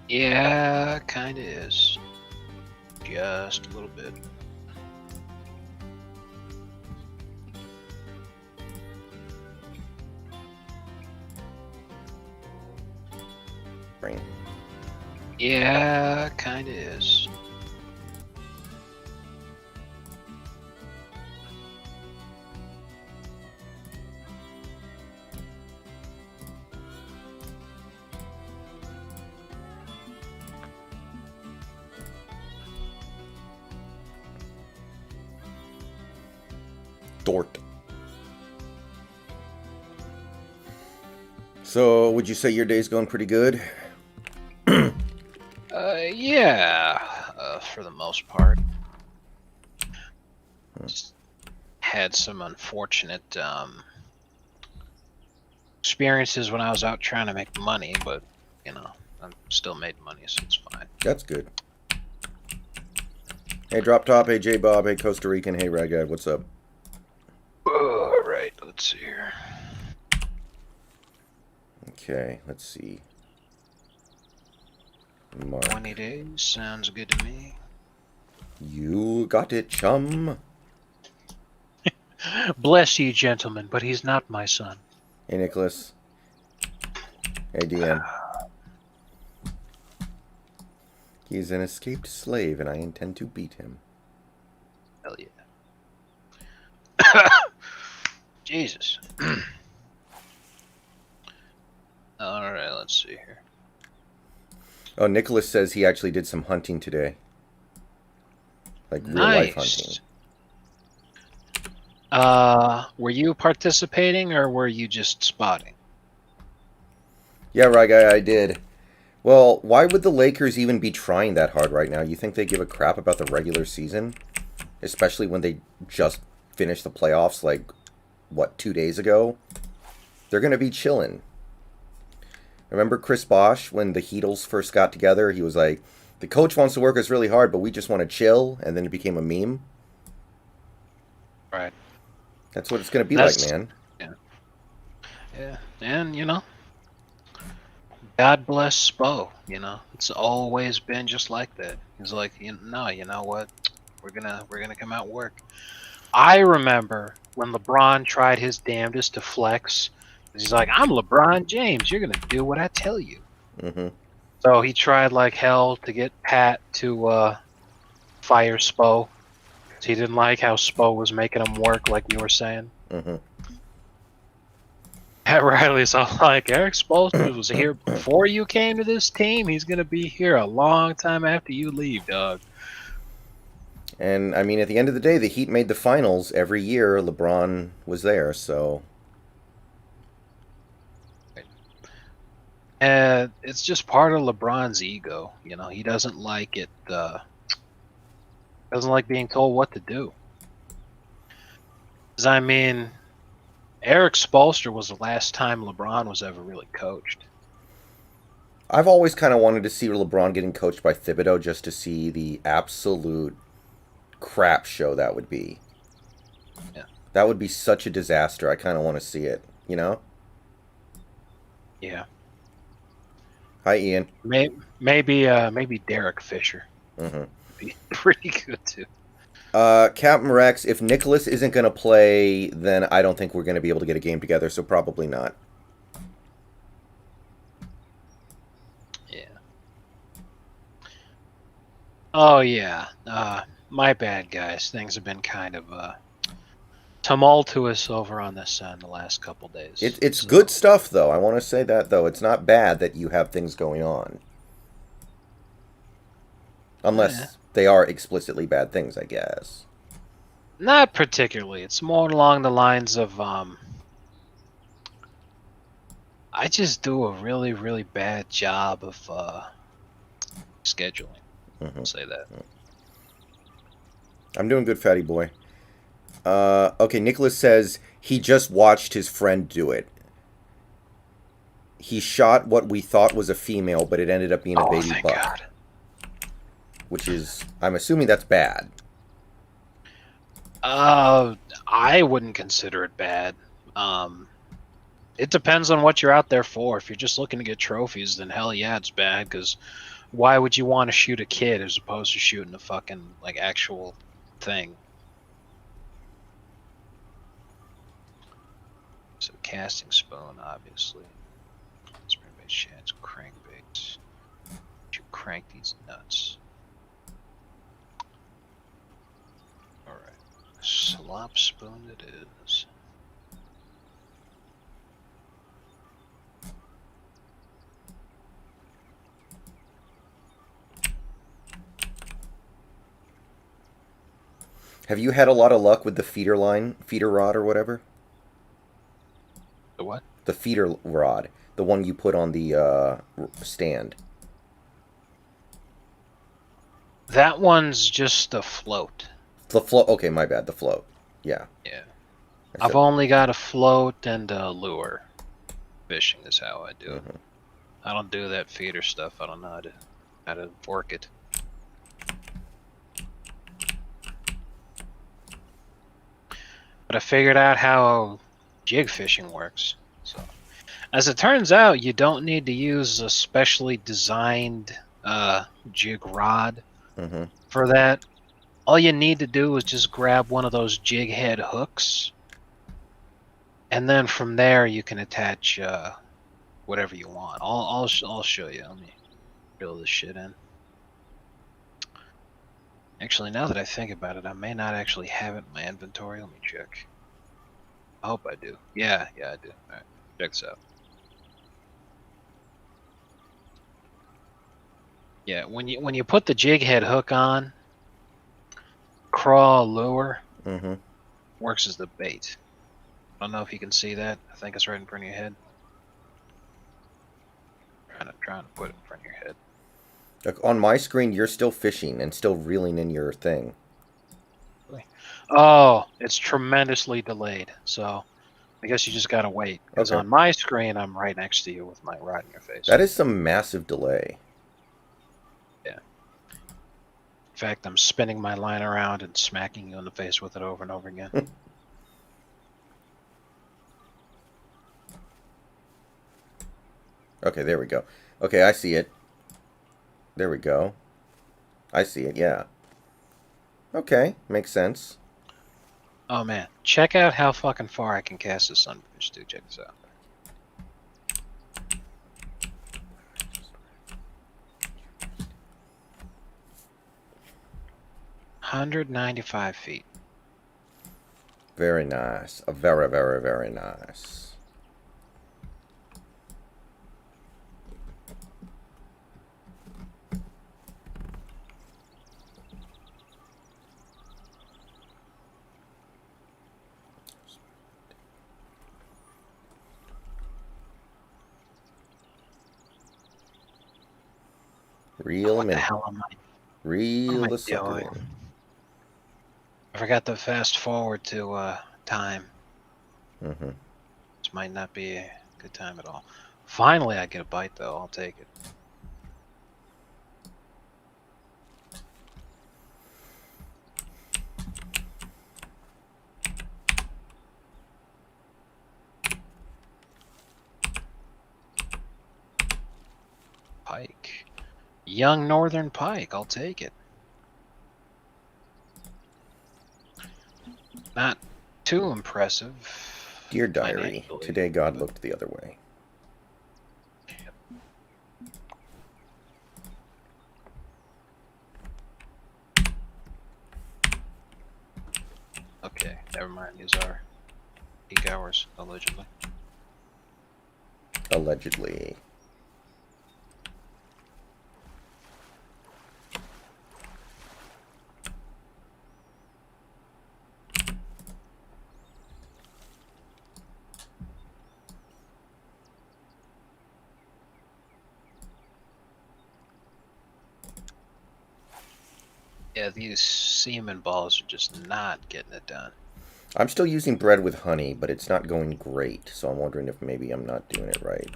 Yeah, kinda is. Just a little bit. Brain. Yeah, kinda is. Dort. So, would you say your day's going pretty good? Yeah, for the most part. Just had some unfortunate experiences when I was out trying to make money, but you know, I still made money, so it's fine. That's good. Hey, Drop Top. Hey, J Bob. Hey, Costa Rican. Hey, Ryguy. What's up? All right, let's see here. Okay, let's see. Mark. 20 days sounds good to me. You got it, chum. Bless you, gentlemen, but he's not my son. Hey, Nicholas. Hey, DM. He's an escaped slave, and I intend to beat him. Hell yeah. Jesus. Alright, let's see here. Oh, Nicholas says he actually did some hunting today. Like real-life hunting. Were you participating, or were you just spotting? Yeah, Ryguy, I did. Well, why would the Lakers even be trying that hard right now? You think they give a crap about the regular season? Especially when they just finished the playoffs, like, what, 2 days ago? They're going to be chilling. Remember Chris Bosh, when the Heatles first got together? He was like, the coach wants to work us really hard, but we just want to chill. And then it became a meme. Right. That's what it's going to be like, man. Yeah. Yeah. And, you know, God bless Spo, you know. It's always been just like that. He's like, you know what? We're gonna come out and work. I remember when LeBron tried his damnedest to flex. He's like, I'm LeBron James. You're gonna do what I tell you. Mm-hmm. So he tried like hell to get Pat to fire Spo. He didn't like how Spo was making him work, like we were saying. Mm-hmm. Pat Riley's all like, Eric Spoelstra was here before you came to this team. He's gonna be here a long time after you leave, dog. And, I mean, at the end of the day, the Heat made the finals every year. LeBron was there, so... And it's just part of LeBron's ego. You know, he doesn't like it. Doesn't like being told what to do. 'Cause, I mean, Eric Spoelstra was the last time LeBron was ever really coached. I've always kind of wanted to see LeBron getting coached by Thibodeau just to see the absolute crap show that would be. Yeah. That would be such a disaster. I kind of want to see it, you know? Yeah. Hi, Ian. Maybe Derek Fisher. Mm-hmm. Would be pretty good too. Captain Rex, if Nicholas isn't going to play, then I don't think we're going to be able to get a game together, so probably not. Yeah. Oh, yeah. My bad, guys. Things have been kind of tumultuous over on this end the last couple days. It's good stuff, though. I want to say that, though. It's not bad that you have things going on. Unless they are explicitly bad things, I guess. Not particularly. It's more along the lines of I just do a really, really bad job of scheduling. I'll say that. I'm doing good, fatty boy. Okay, Nicholas says he just watched his friend do it. He shot what we thought was a female, but it ended up being a baby thank buck. God. Which is, I'm assuming that's bad. I wouldn't consider it bad. It depends on what you're out there for. If you're just looking to get trophies, then hell yeah, it's bad. Because why would you want to shoot a kid as opposed to shooting a fucking like actual thing? So casting spoon, obviously. Spring-based sheds, crankbaits. You crank these nuts. All right, slop spoon it is. Have you had a lot of luck with the feeder rod or whatever? The what? The feeder rod, the one you put on the stand. That one's just a float. The float. Okay, my bad. The float. Yeah. Yeah. I I've said- only got a float and a lure. Fishing is how I do it. Mhm. I don't do that feeder stuff. I don't know how to work it. But I figured out how jig fishing works. So, as it turns out, you don't need to use a specially designed jig rod Mhm. for that. All you need to do is just grab one of those jig head hooks, and then from there you can attach whatever you want. I'll show you. Let me fill this shit in. Actually, now that I think about it, I may not actually have it in my inventory. Let me check. I hope I do. Yeah, I do. All right, check this out. Yeah, when you put the jig head hook on, crawl lure Mhm. works as the bait. I don't know if you can see that. I think it's right in front of your head. Trying to put it in front of your head. Look, on my screen, you're still fishing and still reeling in your thing. Oh, it's tremendously delayed. So I guess you just gotta wait. Because Okay. on my screen, I'm right next to you with my rod in your face. That is some massive delay. Yeah. In fact, I'm spinning my line around and smacking you in the face with it over and over again. Okay, there we go. Okay, I see it. There we go. I see it, yeah. Okay, makes sense. Oh man, check out how fucking far I can cast this sunfish, dude. Check this out. $195 feet. Very nice. Very, very, very nice. Reel What him the in. hell am I? Reel am I the sucker doing? in. I forgot to fast forward to time. Mm-hmm. This might not be a good time at all. Finally, I get a bite though. I'll take it. Pike. Young northern pike. I'll take it. Not too impressive. Dear Diary, financially, today God but- looked the other way. Okay, never mind. These are peak hours, allegedly. Allegedly. Yeah, these semen balls are just not getting it done. I'm still using bread with honey, but it's not going great, so I'm wondering if maybe I'm not doing it right.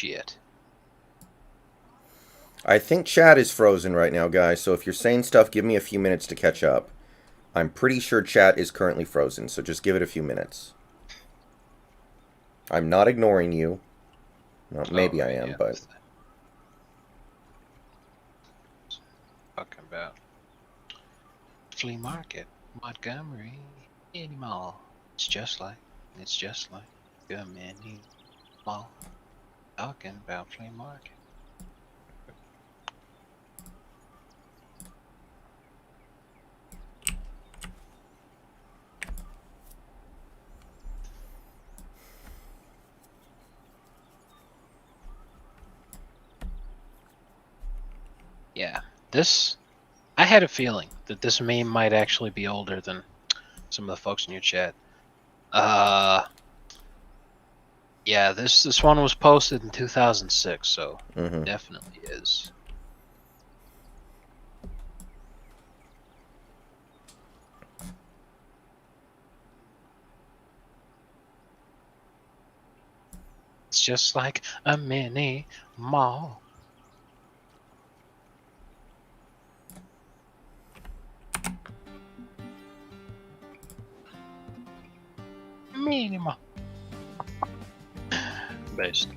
Shit. I think chat is frozen right now, guys, so if you're saying stuff, give me a few minutes to catch up. I'm pretty sure chat is currently frozen, so just give it a few minutes. I'm not ignoring you. Well, maybe I am, but... Talking about flea market, Montgomery, any mall. It's just like good man mall. Talking about flea market. Yeah, I had a feeling that this meme might actually be older than some of the folks in your chat. Yeah, this one was posted in 2006, so definitely is. It's just like a mini mall. Minimum. Based.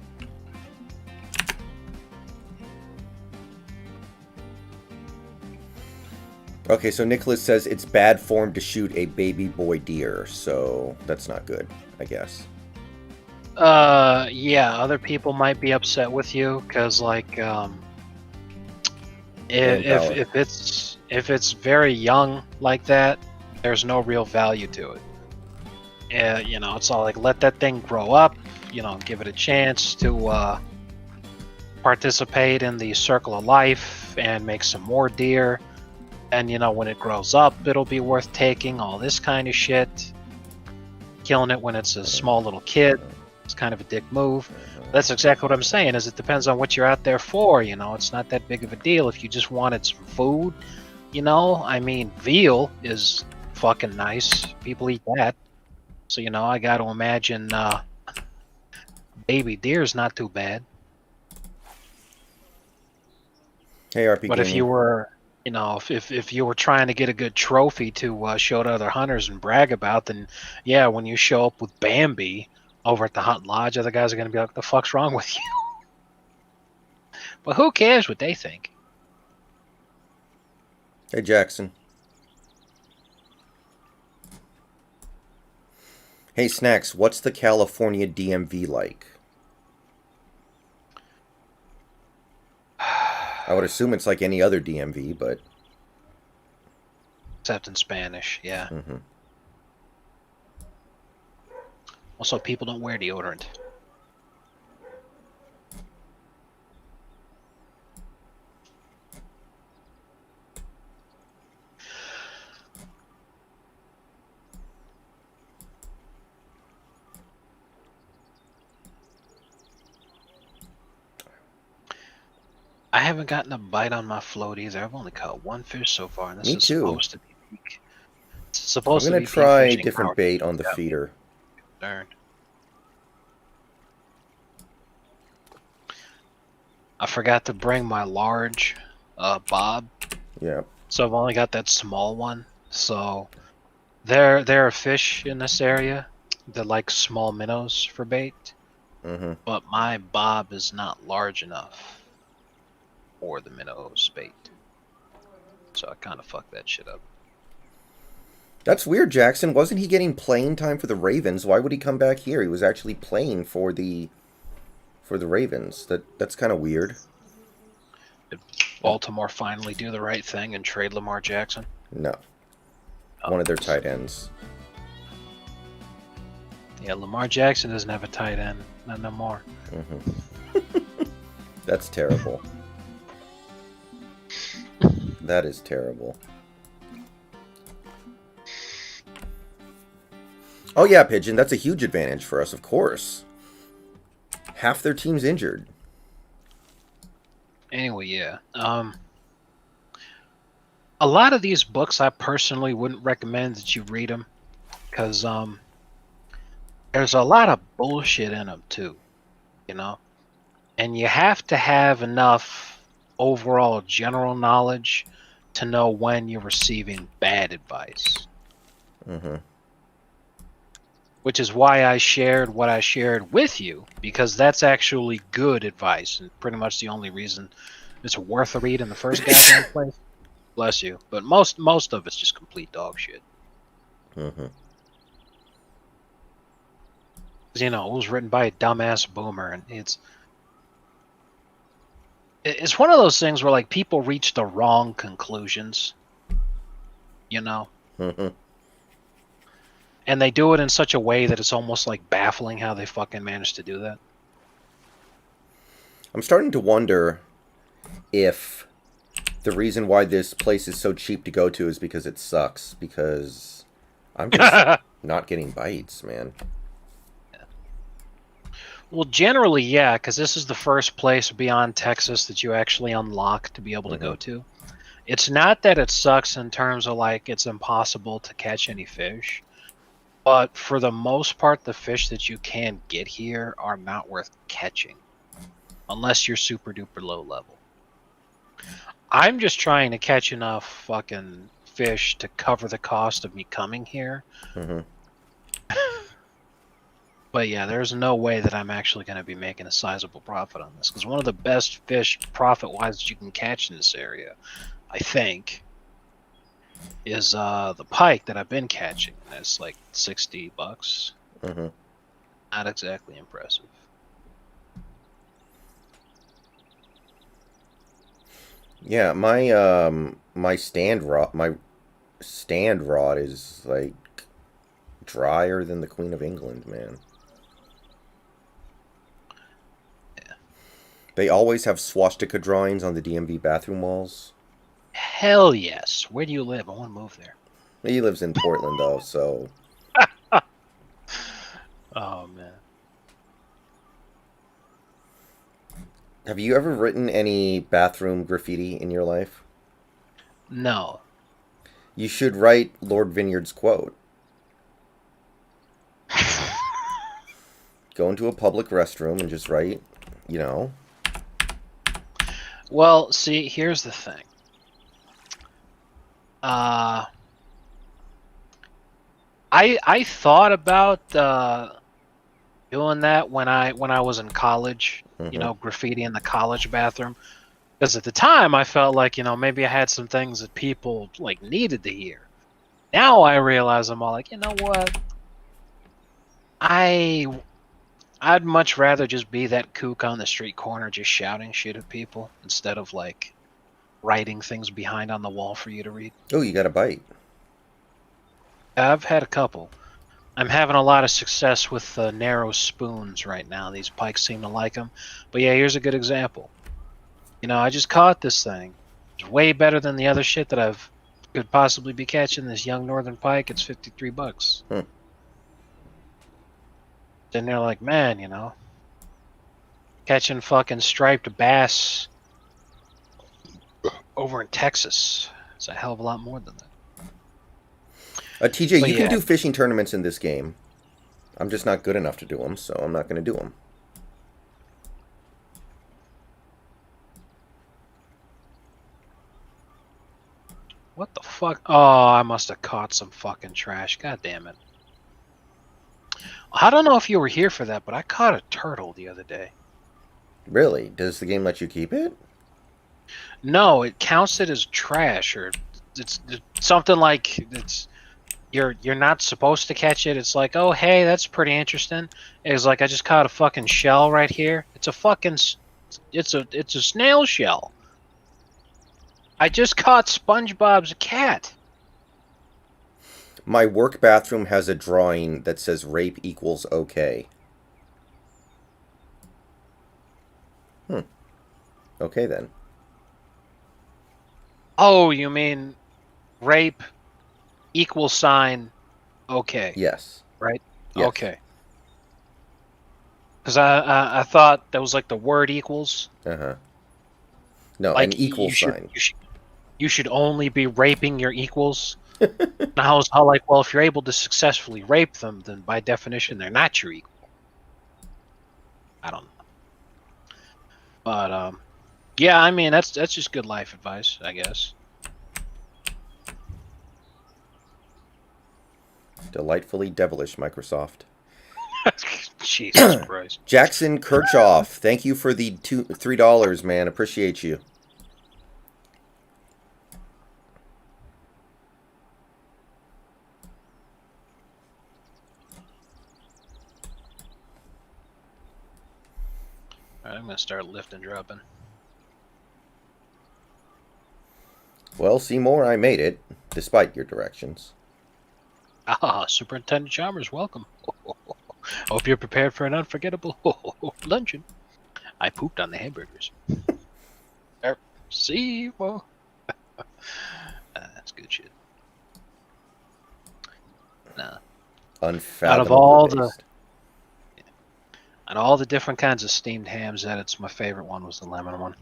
Okay, so Nicholas says it's bad form to shoot a baby boy deer, so that's not good, I guess. Yeah, other people might be upset with you because, like, if it's very young like that, there's no real value to it. You know, it's all like, let that thing grow up, you know, give it a chance to participate in the circle of life and make some more deer. And, you know, when it grows up, it'll be worth taking, all this kind of shit. Killing it when it's a small little kid, it's kind of a dick move. That's exactly what I'm saying, is it depends on what you're out there for, you know. It's not that big of a deal if you just wanted some food, you know. I mean, veal is fucking nice. People eat that. So, you know, I got to imagine baby deer's not too bad. Hey, RP But if you were, you know, if you were trying to get a good trophy to show to other hunters and brag about, then yeah, when you show up with Bambi over at the hunt lodge, other guys are going to be like, the fuck's wrong with you? But who cares what they think? Hey, Jackson. Hey, Snacks, what's the California DMV like? I would assume it's like any other DMV, but... Except in Spanish, yeah. Also, people don't wear deodorant. I haven't gotten a bite on my float either. I've only caught one fish so far, and this is supposed to be peak. It's supposed to be I'm gonna try peak different bait on the feeder. I forgot to bring my large bob. Yeah. So I've only got that small one. So there are fish in this area that like small minnows for bait. But my bob is not large enough for the minnows bait. So I kind of fucked that shit up. That's weird, Jackson. Wasn't he getting playing time for the Ravens? Why would he come back here? He was actually playing for the Ravens. That's kind of weird. Did Baltimore finally do the right thing and trade Lamar Jackson? No. One of their tight ends. Yeah, Lamar Jackson doesn't have a tight end. Not no more. That's terrible. That is terrible. Oh yeah, Pigeon, that's a huge advantage for us, of course. Half their team's injured. Anyway, yeah. A lot of these books I personally wouldn't recommend that you read them, because there's a lot of bullshit in them too, you know. and you have to have enough overall general knowledge to know when you're receiving bad advice. Mm-hmm. Which is why I shared what I shared with you, because that's actually good advice, and pretty much the only reason it's worth a read in the first goddamn place. Bless you. But most of it's just complete dog shit. Mm-hmm. You know, it was written by a dumbass boomer, and it's one of those things where like people reach the wrong conclusions. You know? Mm-hmm. And they do it in such a way that it's almost like baffling how they fucking managed to do that. I'm starting to wonder if the reason why this place is so cheap to go to is because it sucks. Because I'm just not getting bites, man. Well, generally, yeah, because this is the first place beyond Texas that you actually unlock to be able to go to. It's not that it sucks in terms of like it's impossible to catch any fish. But for the most part, the fish that you can get here are not worth catching. Unless you're super duper low level. I'm just trying to catch enough fucking fish to cover the cost of me coming here. Mm-hmm. But yeah, there's no way that I'm actually going to be making a sizable profit on this. Because one of the best fish profit-wise that you can catch in this area, I think, is the pike that I've been catching. And it's like $60. Mm-hmm. Not exactly impressive. Yeah, my stand rod is like drier than the Queen of England, man. Yeah. They always have swastika drawings on the DMV bathroom walls. Hell yes. Where do you live? I want to move there. He lives in Portland though, so. Oh man. Have you ever written any bathroom graffiti in your life? No. You should write Lord Vineyard's quote. Go into a public restroom and just write, you know. Well, see, here's the thing. I thought about doing that when I was in college. Mm-hmm. You know, graffiti in the college bathroom. Because at the time, I felt like, you know, maybe I had some things that people like needed to hear. Now I realize I'm all like, you know what? I'd much rather just be that kook on the street corner just shouting shit at people instead of like writing things behind on the wall for you to read. Oh, you got a bite. I've had a couple. I'm having a lot of success with narrow spoons right now. These pikes seem to like them. But yeah, here's a good example. You know, I just caught this thing. It's way better than the other shit that I've could possibly be catching. This young northern pike, it's $53. Then they're like, man, you know, catching fucking striped bass over in Texas. It's a hell of a lot more than that. TJ, But you yeah. can do fishing tournaments in this game. I'm just not good enough to do them, so I'm not going to do them. What the fuck? Oh, I must have caught some fucking trash. God damn it. I don't know if you were here for that, but I caught a turtle the other day. Really? Does the game let you keep it? No, it counts it as trash, or it's something like it's you're not supposed to catch it. It's like, oh hey, that's pretty interesting. It's like I just caught a fucking shell right here. It's a fucking it's a snail shell. I just caught SpongeBob's cat. My work bathroom has a drawing that says rape equals okay. Okay then. Oh, you mean rape equal sign okay. Yes. Right? Yes. Okay. Because I thought that was like the word equals. Uh-huh. No, Like an equal sign. You should only be raping your equals. Now, how like, well, if you're able to successfully rape them, then by definition they're not your equal. I don't know. But yeah, I mean that's just good life advice, I guess. Delightfully devilish, Microsoft. Jesus Christ. Jackson Kirchhoff, thank you for the $3, man. Appreciate you. All right, I'm gonna start lifting, dropping. Well, Seymour, I made it, despite your directions. Ah, Superintendent Chalmers, welcome. Hope you're prepared for an unforgettable luncheon. I pooped on the hamburgers. See, well, that's good shit. Nah. Unfathomably based. Out of all the different kinds of steamed hams, my favorite one was the lemon one.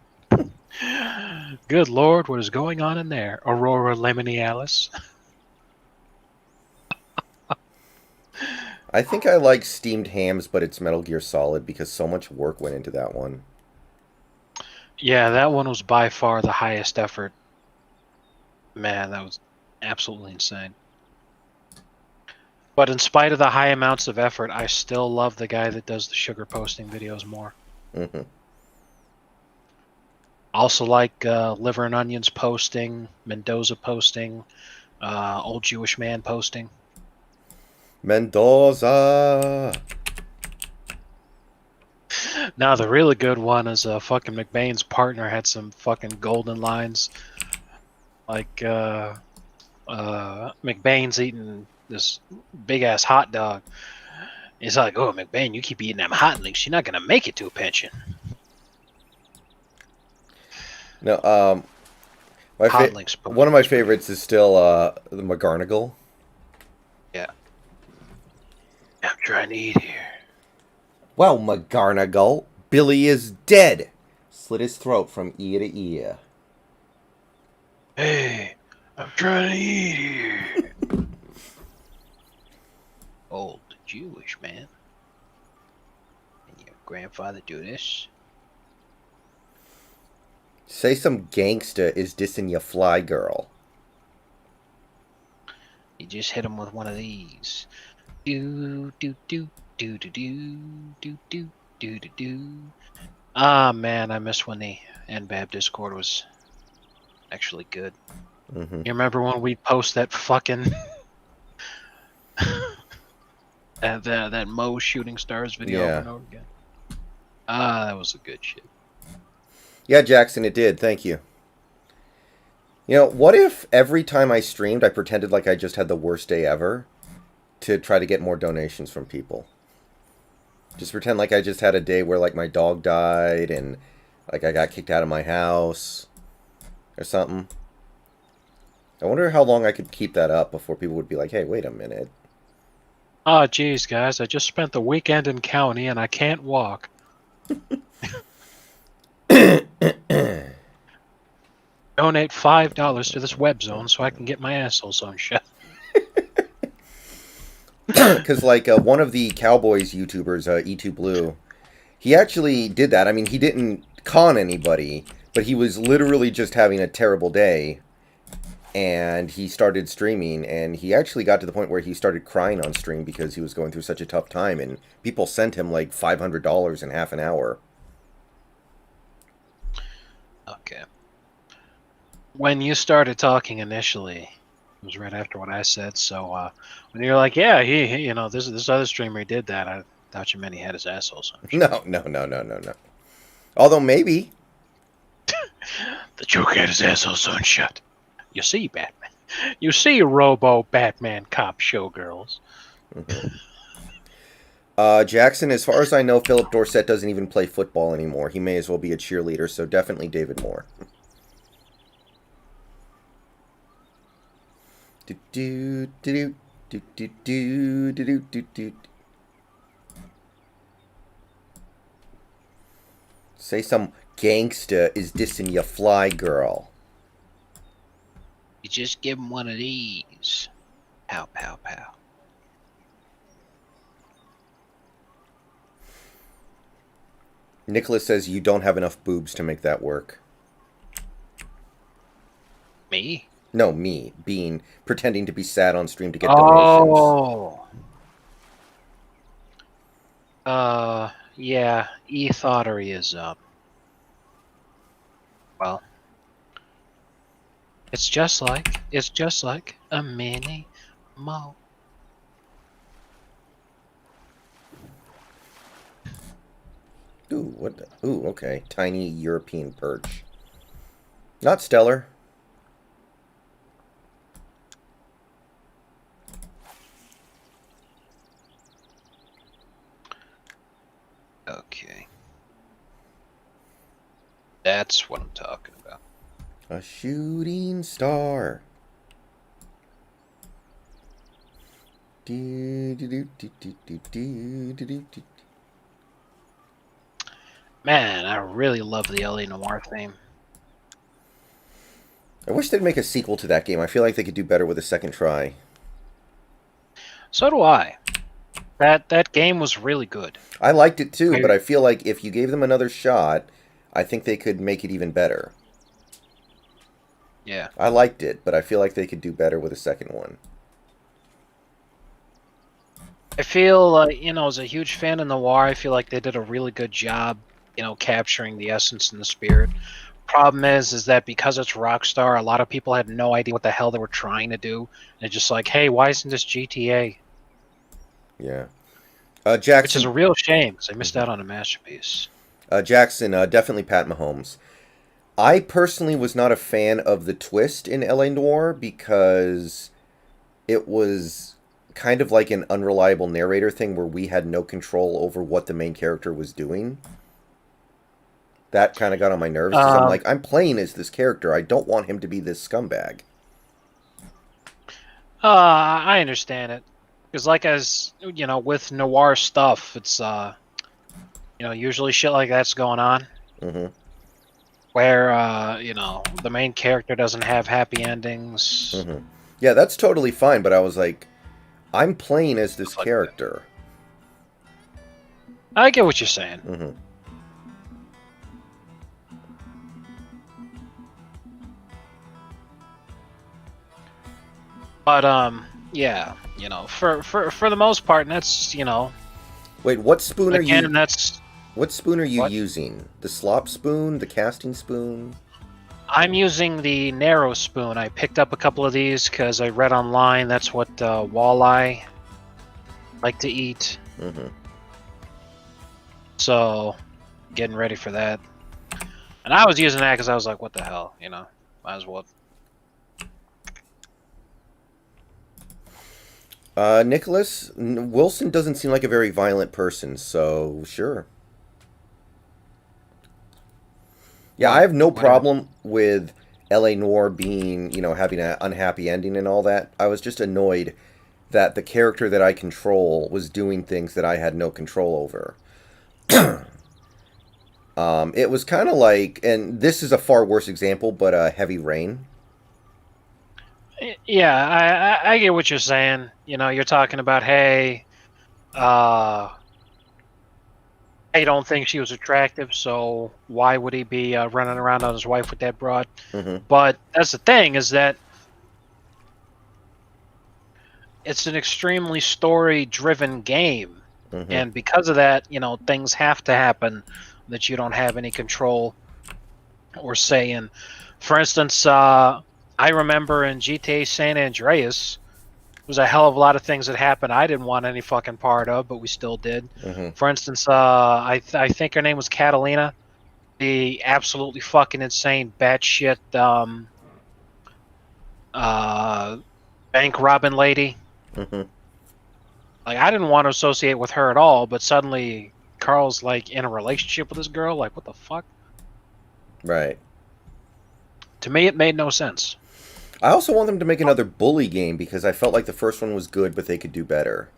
Good Lord, what is going on in there? Aurora Lemony Alice. I think I like steamed hams, but it's Metal Gear Solid because so much work went into that one. Yeah, that one was by far the highest effort. Man, that was absolutely insane. But in spite of the high amounts of effort, I still love the guy that does the sugar posting videos more. Mm-hmm. Also like Liver and Onions posting, Mendoza posting, Old Jewish Man posting. Mendoza! Now the really good one is fucking McBain's partner had some fucking golden lines. Like McBain's eating this big ass hot dog. He's like, "Oh, McBain, you keep eating them hot links, you're not gonna make it to a pension." No, Hot links. one of my favorites is still the McGarnagle. Yeah. I'm trying to eat here. Well, McGarnagle, Billy is dead. Slit his throat from ear to ear. Hey, I'm trying to eat here. Old Jewish man. And your grandfather do this? Say some gangsta is dissing ya fly girl. You just hit him with one of these. Do do do do do do do do do do do. Ah man, I miss when the NBAB Discord was actually good. Mm-hmm. You remember when we post that fucking that Mo shooting stars video over and over again? Ah, that was a good shit. Yeah, Jackson, it did. Thank you. You know, what if every time I streamed, I pretended like I just had the worst day ever to try to get more donations from people? Just pretend like I just had a day where, like, my dog died and, like, I got kicked out of my house or something. I wonder how long I could keep that up before people would be like, hey, wait a minute. Oh, geez, guys, I just spent the weekend in county and I can't walk. Donate $5 to this web zone so I can get my asshole sewn shut. Because, like, one of the Cowboys YouTubers, E2 Blue, he actually did that. I mean, he didn't con anybody, but he was literally just having a terrible day. And he started streaming, and he actually got to the point where he started crying on stream because he was going through such a tough time, and people sent him like $500 in half an hour. Okay. When you started talking initially, it was right after what I said. So when you're like, "Yeah, he you know, this other streamer did that," I thought you meant he had his asshole sewn shut. No. Although maybe. The Joker had his asshole sewn shut. You see, Batman. You see, Robo Batman cop showgirls. Mm-hmm. Jackson, as far as I know, Philip Dorsett doesn't even play football anymore. He may as well be a cheerleader, so definitely David Moore. Say some gangsta is dissing ya fly girl. You just give him one of these. Pow, pow, pow. Nicholas says you don't have enough boobs to make that work. Me? No, me. Pretending to be sad on stream to get donations. Oh. Yeah. E-thoughtery is up. Well. It's just like a mini mo. Ooh, what the? Ooh, okay. Tiny European perch. Not stellar. Okay. That's what I'm talking about. A shooting star. Man, I really love the LA Noire theme. I wish they'd make a sequel to that game. I feel like they could do better with a second try. So do I. That game was really good. I liked it too, but I feel like if you gave them another shot, I think they could make it even better. Yeah. I liked it, but I feel like they could do better with a second one. I feel, as a huge fan of Noir, I feel like they did a really good job, capturing the essence and the spirit. Problem is that because it's Rockstar, a lot of people had no idea what the hell they were trying to do. And it's just like, hey, why isn't this GTA? Yeah. Jackson, which is a real shame, because I missed out on a masterpiece. Jackson, definitely Pat Mahomes. I personally was not a fan of the twist in LA Noire because it was kind of like an unreliable narrator thing where we had no control over what the main character was doing. That kind of got on my nerves because I'm like, I'm playing as this character. I don't want him to be this scumbag. I understand it. Because with Noir stuff, it's, usually shit like that's going on. Mm-hmm. Where, the main character doesn't have happy endings. Mm-hmm. Yeah, that's totally fine, but I was like, I'm playing as this character. I get what you're saying. Mm-hmm. But, yeah, for the most part, and that's, Wait, what spoon are you... that's... What spoon are you using? The slop spoon? The casting spoon? I'm using the narrow spoon. I picked up a couple of these because I read online that's what walleye like to eat. Mm-hmm. So, getting ready for that. And I was using that because I was like, what the hell, might as well. Nicholas, Wilson doesn't seem like a very violent person, so sure. Yeah, I have no problem with LA Noire being, having an unhappy ending and all that. I was just annoyed that the character that I control was doing things that I had no control over. It was kind of like, and this is a far worse example, but Heavy Rain. Yeah, I get what you're saying. You're talking about, hey, I don't think she was attractive, so why would he be running around on his wife with that broad? Mm-hmm. But that's the thing, is that it's an extremely story-driven game. Mm-hmm. And because of that, things have to happen that you don't have any control or say in. For instance, I remember in GTA San Andreas, there was a hell of a lot of things that happened I didn't want any fucking part of, but we still did. Mm-hmm. For instance, I think her name was Catalina, the absolutely fucking insane batshit bank robbing lady. Mm-hmm. Like, I didn't want to associate with her at all, but suddenly Carl's like in a relationship with this girl. Like, what the fuck? Right. To me, it made no sense. I also want them to make another bully game because I felt like the first one was good, but they could do better.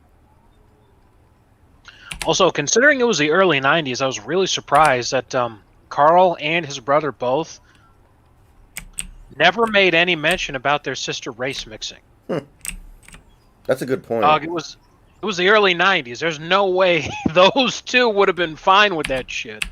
Also, considering it was the early 90s, I was really surprised that Carl and his brother both never made any mention about their sister race mixing. That's a good point. It was the early 90s. There's no way those two would have been fine with that shit.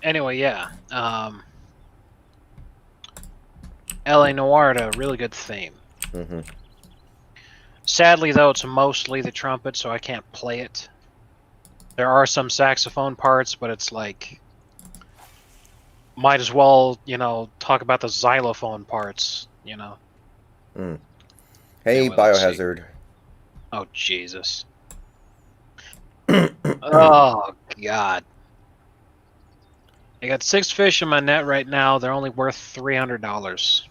Anyway, yeah. LA Noir had a really good theme. Mm-hmm. Sadly, though, it's mostly the trumpet, so I can't play it. There are some saxophone parts, but it's like, might as well, talk about the xylophone parts, Mm. Hey, Anyway, let's see. Biohazard. Oh, Jesus. Oh, God. I got 6 fish in my net right now. They're only worth $300.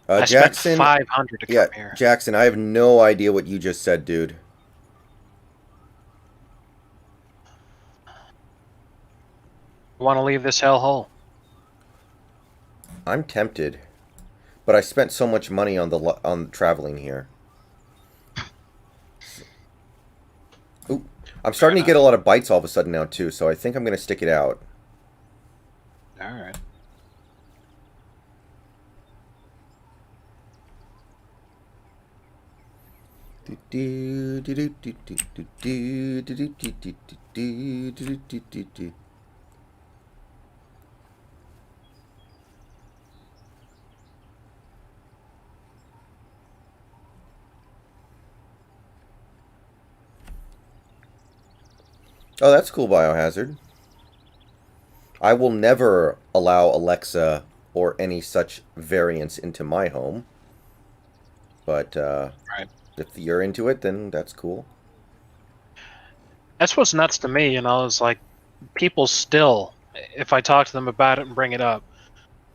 I spent Jackson. $500 to Yeah, come here. Jackson. I have no idea what you just said, dude. Want to leave this hellhole? I'm tempted, but I spent so much money on traveling here. Ooh, I'm starting to get a lot of bites all of a sudden now too, so I think I'm gonna stick it out. All right. Oh, that's cool, Biohazard. I will never allow Alexa or any such variants into my home. But Right. if you're into it, then that's cool. That's what's nuts to me, It's like people still, if I talk to them about it and bring it up,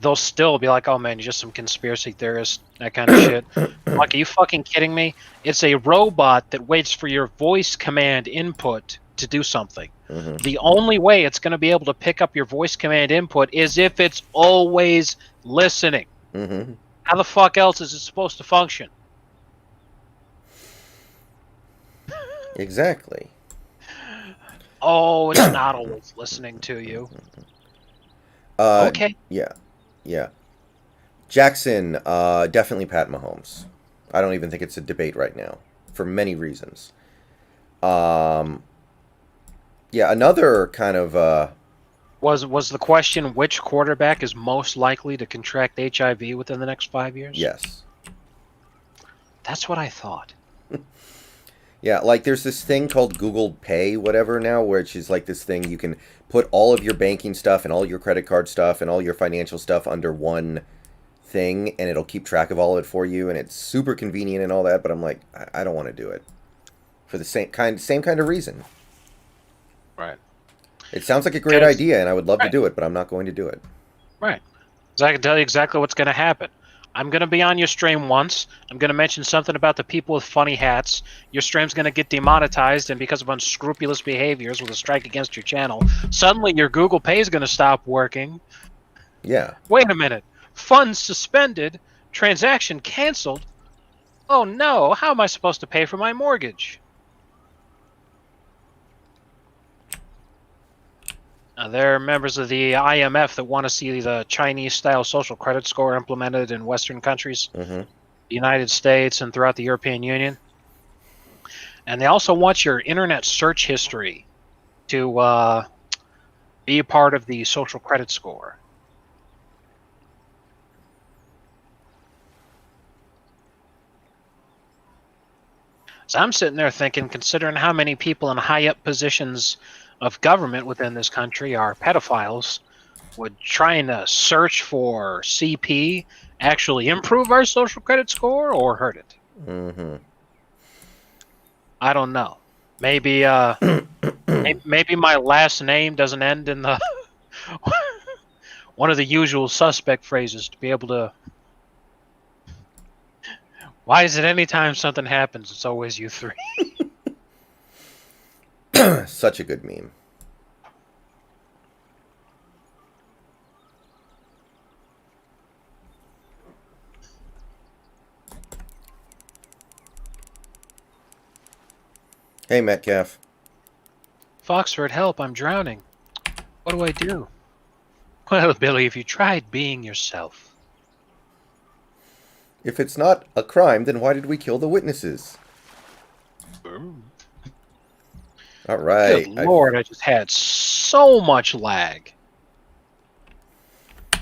they'll still be like, "Oh man, you're just some conspiracy theorist," that kind of shit. Like, are you fucking kidding me? It's a robot that waits for your voice command input to do something. Mm-hmm. The only way it's going to be able to pick up your voice command input is if it's always listening. Mm-hmm. How the fuck else is it supposed to function? Exactly. Oh, it's not always listening to you. Okay. Yeah. Yeah. Jackson, definitely Pat Mahomes. I don't even think it's a debate right now, for many reasons. Yeah, another kind of Was the question which quarterback is most likely to contract HIV within the next 5 years? yes. That's what I thought. Yeah, like there's this thing called Google Pay, whatever now, which is like this thing you can put all of your banking stuff and all your credit card stuff and all your financial stuff under one thing, and it'll keep track of all of it for you, and it's super convenient and all that. But I'm like, I don't want to do it for the same kind of reason. Right. It sounds like a great idea, and I would love to do it, but I'm not going to do it. Right. So I can tell you exactly what's going to happen. I'm going to be on your stream once. I'm going to mention something about the people with funny hats. Your stream's going to get demonetized, and because of unscrupulous behaviors with a strike against your channel, suddenly your Google Pay is going to stop working. Yeah. Wait a minute. Funds suspended. Transaction canceled. Oh no, how am I supposed to pay for my mortgage? There are members of the IMF that want to see the Chinese-style social credit score implemented in Western countries, Mm-hmm. the United States, and throughout the European Union. And they also want your internet search history to be a part of the social credit score. So I'm sitting there thinking, considering how many people in high-up positions of government within this country are pedophiles, would trying to search for CP actually improve our social credit score or hurt it? Mm-hmm. I don't know. Maybe maybe my last name doesn't end in the one of the usual suspect phrases to be able to. Why is it anytime something happens, it's always you three? Such a good meme. Hey, Metcalf. Foxford, help, I'm drowning. What do I do? Well, Billy, if you tried being yourself. If it's not a crime, then why did we kill the witnesses? All Good right. lord, I just had so much lag.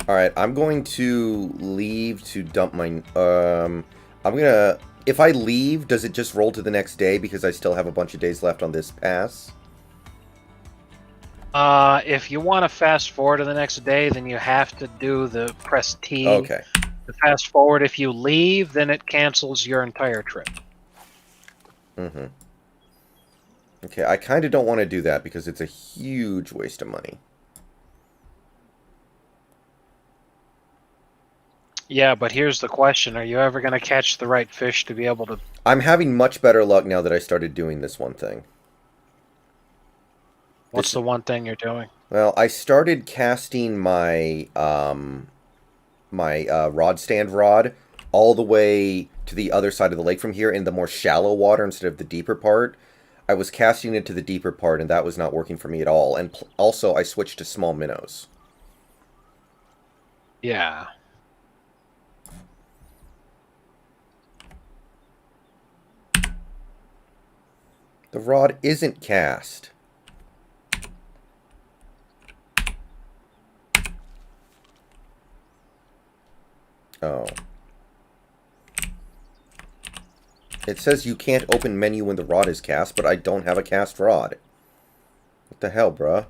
All right, I'm going to leave to dump my... I'm gonna... If I leave, does it just roll to the next day because I still have a bunch of days left on this pass? If you want to fast forward to the next day, then you have to do the press T. Okay. To fast forward, if you leave, then it cancels your entire trip. Mm-hmm. Okay, I kind of don't want to do that because it's a huge waste of money. Yeah, but here's the question. Are you ever going to catch the right fish to be able to... I'm having much better luck now that I started doing this one thing. What's the one thing you're doing? Well, I started casting my rod stand rod all the way to the other side of the lake from here in the more shallow water instead of the deeper part. I was casting it to the deeper part, and that was not working for me at all. And also, I switched to small minnows. Yeah. The rod isn't cast. Oh. It says you can't open menu when the rod is cast, but I don't have a cast rod. What the hell, bruh?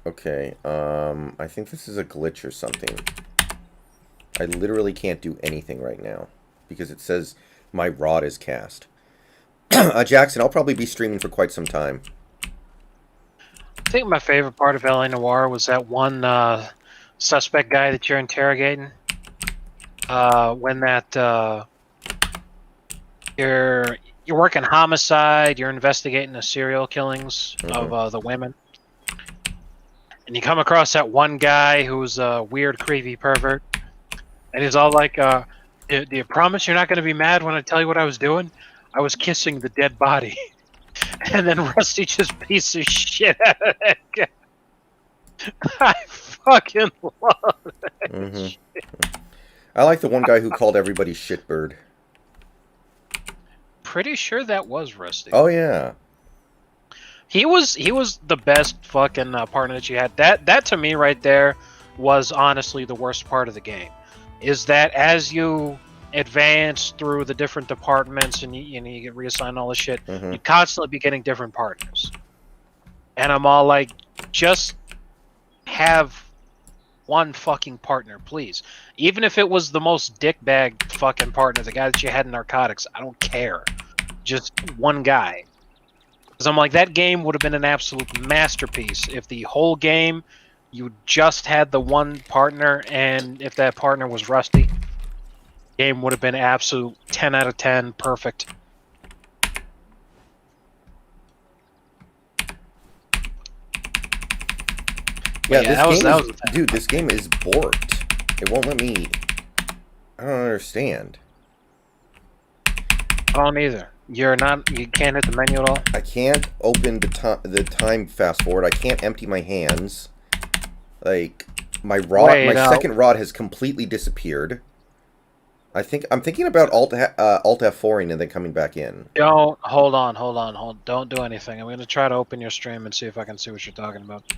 Okay, I think this is a glitch or something. I literally can't do anything right now because it says my rod is cast. Jackson, I'll probably be streaming for quite some time. I think my favorite part of LA Noire was that one suspect guy that you're interrogating. When that you're working homicide, you're investigating the serial killings of the women, and you come across that one guy who's a weird, creepy pervert, and he's all like, "Do you promise you're not going to be mad when I tell you what I was doing? I was kissing the dead body." And then Rusty just piece of shit out of that guy. I fucking love that shit. I like the one guy who called everybody shitbird. Pretty sure that was Rusty. Oh yeah. He was the best fucking partner that you had. That to me right there was honestly the worst part of the game. Is that as you advance through the different departments and you get reassigned all this shit, you constantly be getting different partners. And I'm all like, just have one fucking partner, please. Even if it was the most dickbag fucking partner, the guy that you had in narcotics, I don't care. Just one guy. Because I'm like, that game would have been an absolute masterpiece if the whole game you just had the one partner, and if that partner was Rusty, game would have been absolute 10 out of 10, perfect. Yeah, this game is borked. It won't let me... I don't understand. I don't either. You can't hit the menu at all? I can't open the time fast forward. I can't empty my hands. Like, my second rod has completely disappeared. I'm thinking about Alt F4ing and then coming back in. Don't hold on. Don't do anything. I'm gonna try to open your stream and see if I can see what you're talking about.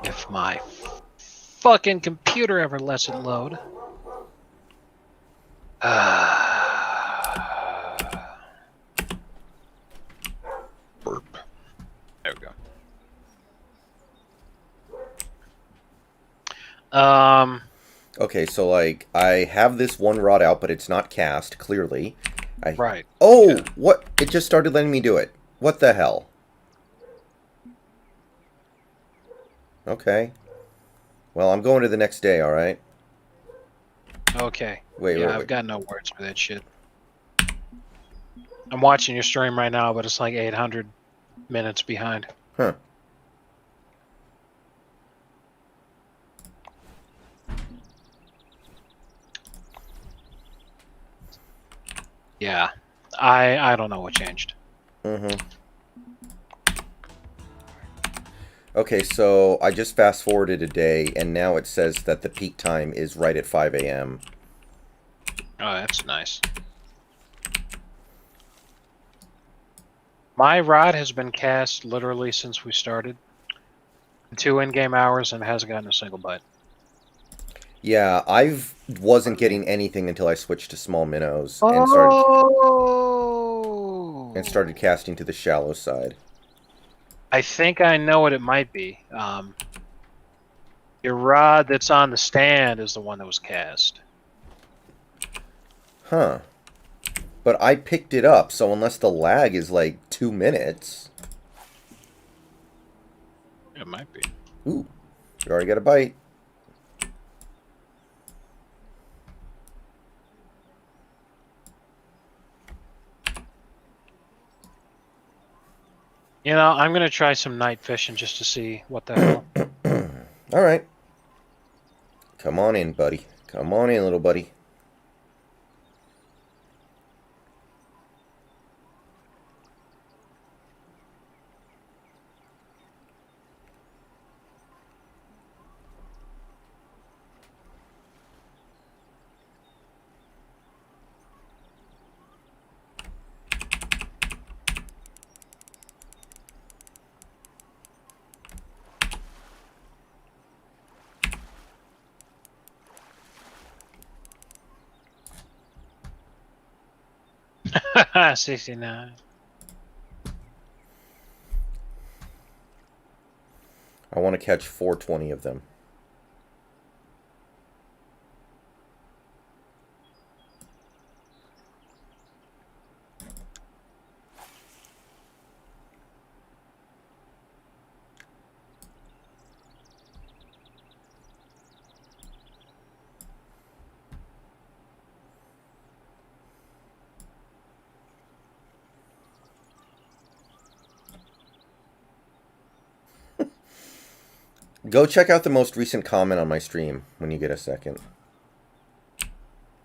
If my fucking computer ever lets it load. Burp. There we go. Okay, so like I have this one rod out, but it's not cast clearly. Right. Oh, yeah. What? It just started letting me do it. What the hell? Okay. Well, I'm going to the next day. All right. Okay. Wait. I've got no words for that shit. I'm watching your stream right now, but it's like 800 minutes behind. Huh. Yeah. I don't know what changed. Mm-hmm. Okay, so I just fast forwarded a day, and now it says that the peak time is right at 5 a.m. Oh, that's nice. My rod has been cast literally since we started. 2 in-game hours and hasn't gotten a single bite. Yeah, I wasn't getting anything until I switched to small minnows and started casting to the shallow side. I think I know what it might be. Your rod that's on the stand is the one that was cast. Huh. But I picked it up, so unless the lag is like 2 minutes... It might be. Ooh, we already got a bite. You know, I'm going to try some night fishing just to see what the hell. Alright. Come on in, buddy. Come on in, little buddy. Haha, 69. I want to catch 420 of them. Go check out the most recent comment on my stream when you get a second.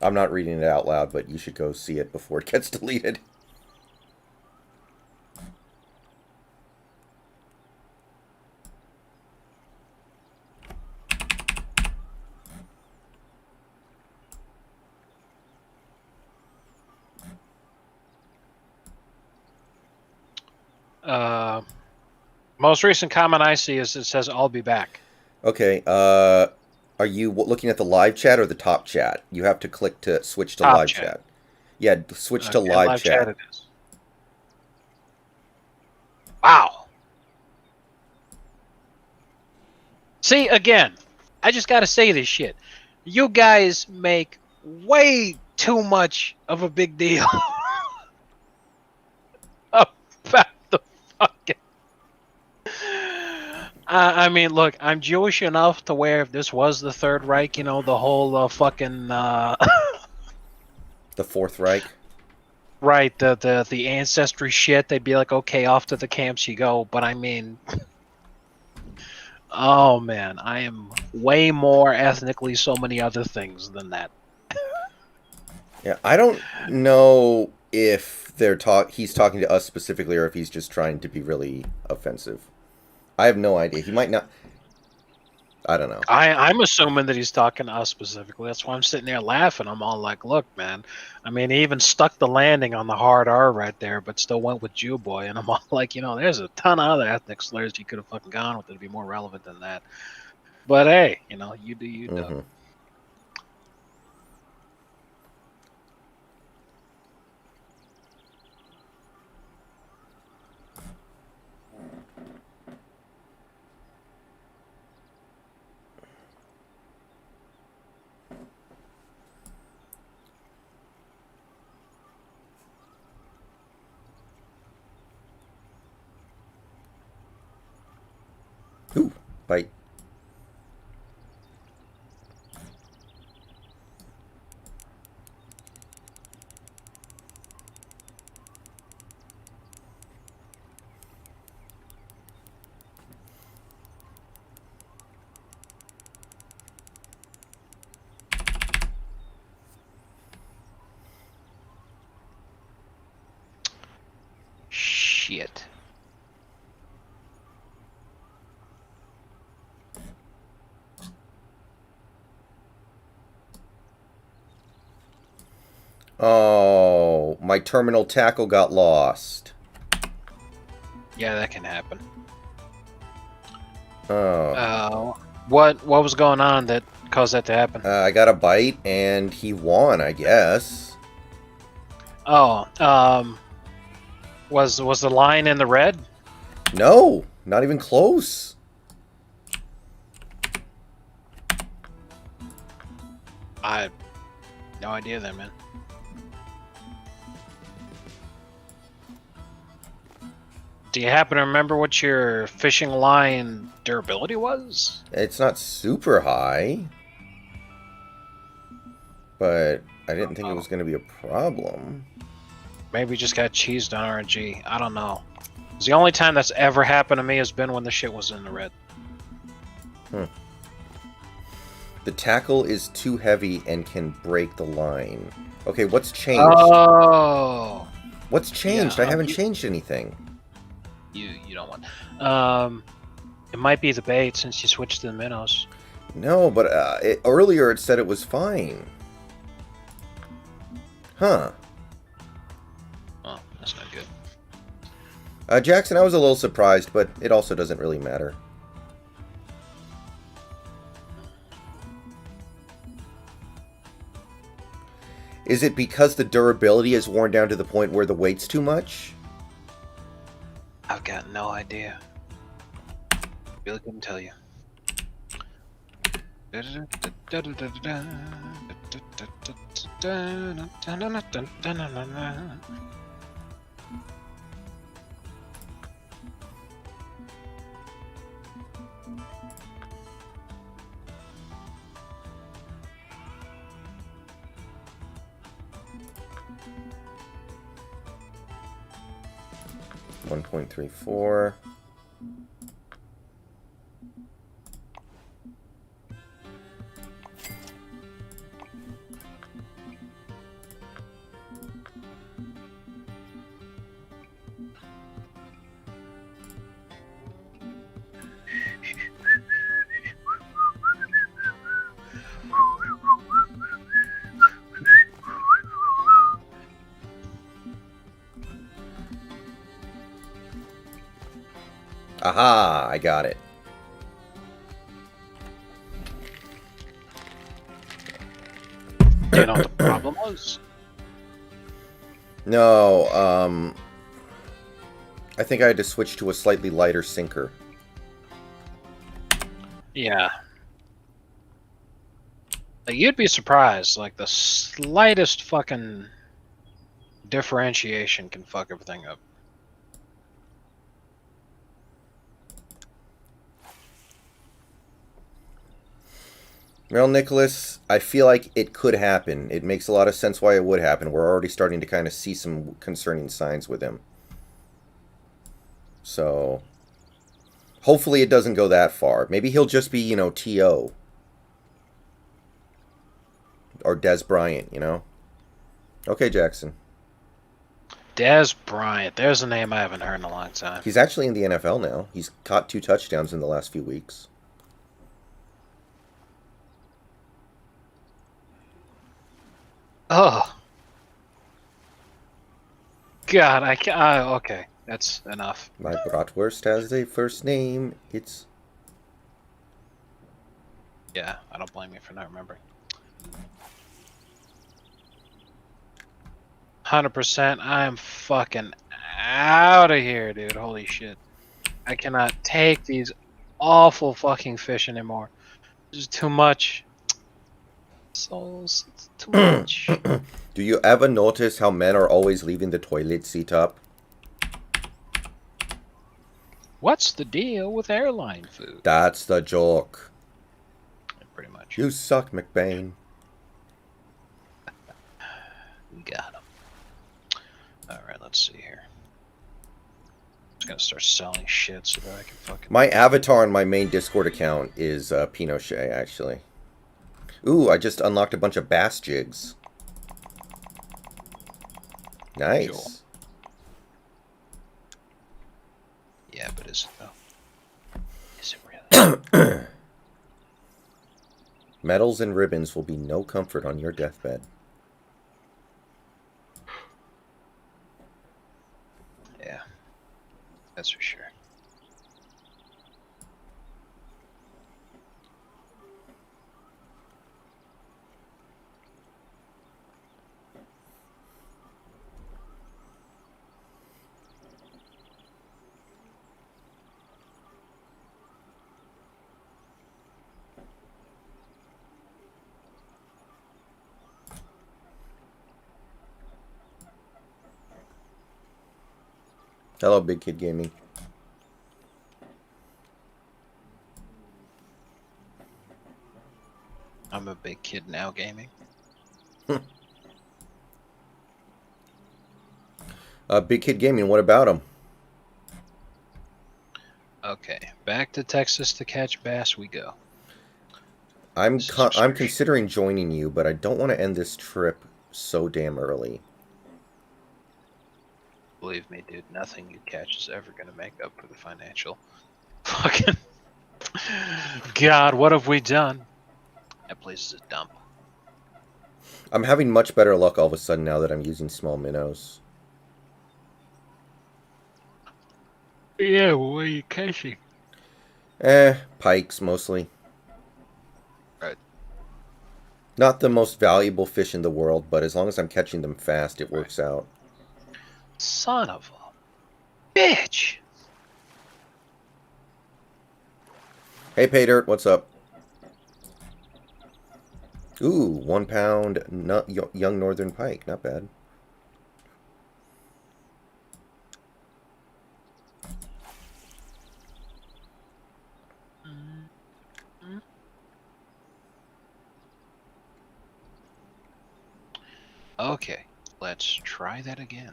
I'm not reading it out loud, but you should go see it before it gets deleted. Most recent comment I see is it says, I'll be back. Okay, are you looking at the live chat or the top chat? You have to click to switch to live chat. Yeah, switch to live chat. It is. Wow. See, again, I just got to say this shit. You guys make way too much of a big deal about the fucking... I mean, look, I'm Jewish enough to where if this was the Third Reich, you know, the whole fucking... The Fourth Reich? Right, the ancestry shit, they'd be like, okay, off to the camps you go. But I mean... Oh, man, I am way more ethnically so many other things than that. Yeah, I don't know if he's talking to us specifically or if he's just trying to be really offensive. I have no idea. He might not... I don't know. I'm assuming that he's talking to us specifically. That's why I'm sitting there laughing. I'm all like, look, man. I mean, he even stuck the landing on the hard R right there, but still went with Jew boy. And I'm all like, you know, there's a ton of other ethnic slurs you could have fucking gone with that'd be more relevant than that. But hey, you know, you do you, Doug. Ooh, bite. idiot. Oh, my terminal tackle got lost. Yeah, that can happen. Oh. What was going on that caused that to happen? I got a bite, and he won, I guess. Oh, was the line in the red? No, not even close. I no idea then, man. Do you happen to remember what your fishing line durability was? It's not super high, but I didn't think it was going to be a problem. Maybe we just got cheesed on RNG. I don't know. 'Cause the only time that's ever happened to me has been when the shit was in the red. The tackle is too heavy and can break the line. Okay, what's changed? Oh, What's changed? Yeah, I haven't changed anything. you don't want. It might be the bait since you switched to the minnows. No, but earlier it said it was fine. Huh. Oh, that's not good. Jackson, I was a little surprised, but it also doesn't really matter. Is it because the durability is worn down to the point where the weight's too much? I've got no idea. Really couldn't tell you. 1.34. Aha, I got it. Do you know what the problem was? No, I think I had to switch to a slightly lighter sinker. Yeah. Like, you'd be surprised. Like, the slightest fucking differentiation can fuck everything up. Well, Nicholas, I feel like it could happen. It makes a lot of sense why it would happen. We're already starting to kind of see some concerning signs with him. So, hopefully it doesn't go that far. Maybe he'll just be, T.O. Or Des Bryant, Okay, Jackson. Des Bryant. There's a name I haven't heard in a long time. He's actually in the NFL now. He's caught 2 touchdowns in the last few weeks. Oh. God, I can't. Okay, that's enough. My bratwurst has a first name. It's... Yeah, I don't blame you for not remembering. 100%. I am fucking out of here, dude. Holy shit. I cannot take these awful fucking fish anymore. This is too much. Souls, it's too much. Do you ever notice how men are always leaving the toilet seat up? What's the deal with airline food? That's the joke. Pretty much. You suck, McBain. We got him. Alright, let's see here. Just gonna start selling shit so that I can fucking... My avatar on my main Discord account is Pinochet, actually. Ooh, I just unlocked a bunch of bass jigs. Nice. Cool. Yeah, but is it though? Is it really? Medals and ribbons will be no comfort on your deathbed. Yeah, that's for sure. Hello, Big Kid Gaming. I'm a big kid now gaming. Big Kid Gaming, what about him? Okay, back to Texas to catch bass we go. I'm considering joining you, but I don't want to end this trip so damn early. Believe me, dude, nothing you catch is ever gonna make up for the financial. Fucking God, what have we done? That place is a dump. I'm having much better luck all of a sudden now that I'm using small minnows. Yeah, what are you catching? Pikes mostly. Right. Not the most valuable fish in the world, but as long as I'm catching them fast, it works out. Son of a bitch! Hey, Paydirt, what's up? Ooh, 1 pound young northern pike. Not bad. Okay, let's try that again.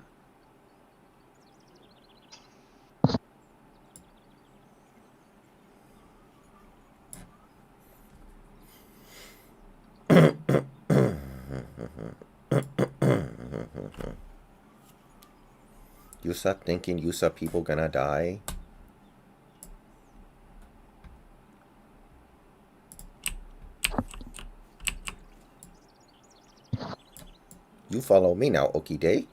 You stop thinking you saw people gonna die? You follow me now, Ihde.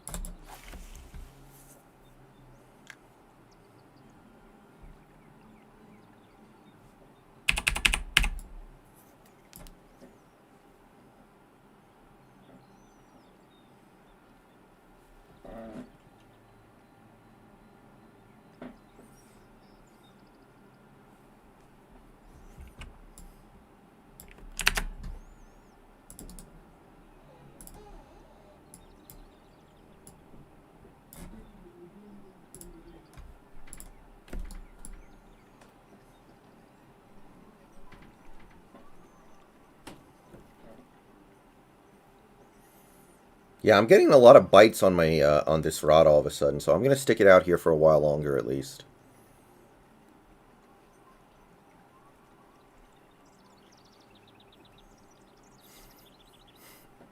Yeah, I'm getting a lot of bites on my on this rod all of a sudden, so I'm gonna stick it out here for a while longer at least.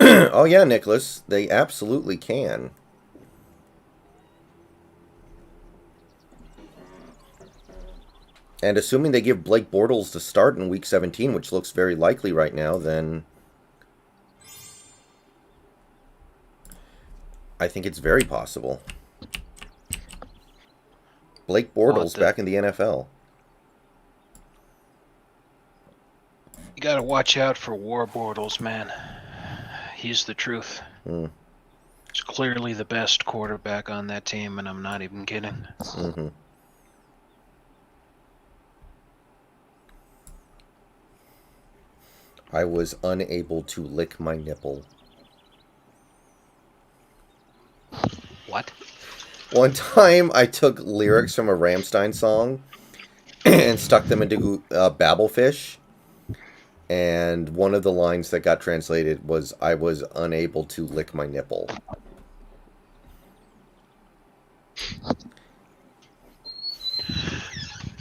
Oh yeah, Nicholas, they absolutely can. And assuming they give Blake Bortles the start in Week 17, which looks very likely right now, then I think it's very possible. Blake Bortles back in the NFL. You gotta watch out for War Bortles, man. He's the truth. He's clearly the best quarterback on that team, and I'm not even kidding. Mm-hmm. I was unable to lick my nipple. What? One time I took lyrics from a Rammstein song and stuck them into Babelfish. And one of the lines that got translated was, I was unable to lick my nipple.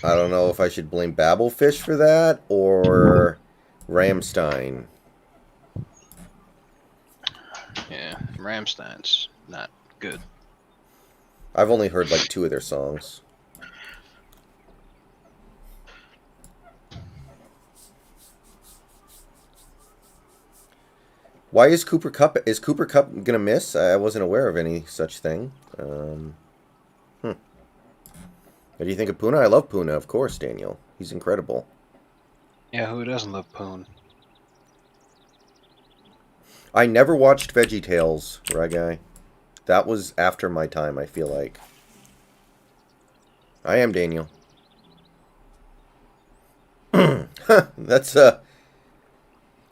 I don't know if I should blame Babelfish for that or Rammstein. Yeah, Rammstein's not good. I've only heard like 2 of their songs. Why is Cooper Cup? Is Cooper Cup gonna miss? I wasn't aware of any such thing. What do you think of Puna? I love Puna, of course, Daniel. He's incredible. Yeah, who doesn't love Poon? I never watched VeggieTales, Ryguy. That was after my time, I feel like. I am Daniel. That's,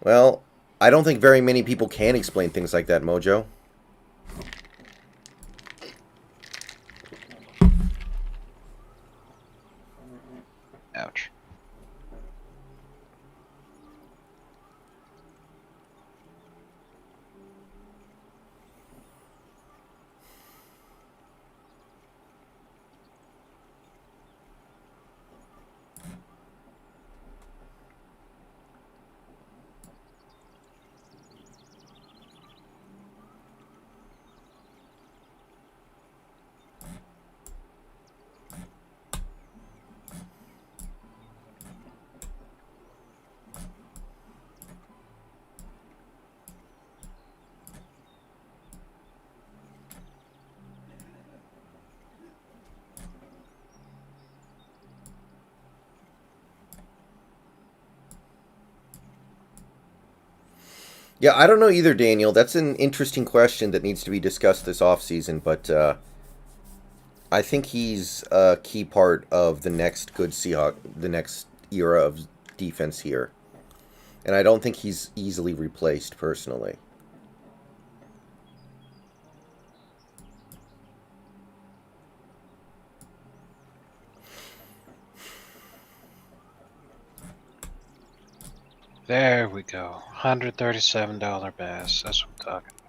well, I don't think very many people can explain things like that, Mojo. Ouch. Yeah, I don't know either, Daniel. That's an interesting question that needs to be discussed this offseason, but I think he's a key part of the next good Seahawk, the next era of defense here. And I don't think he's easily replaced, personally. There we go. $137 bass. That's what I'm talking about.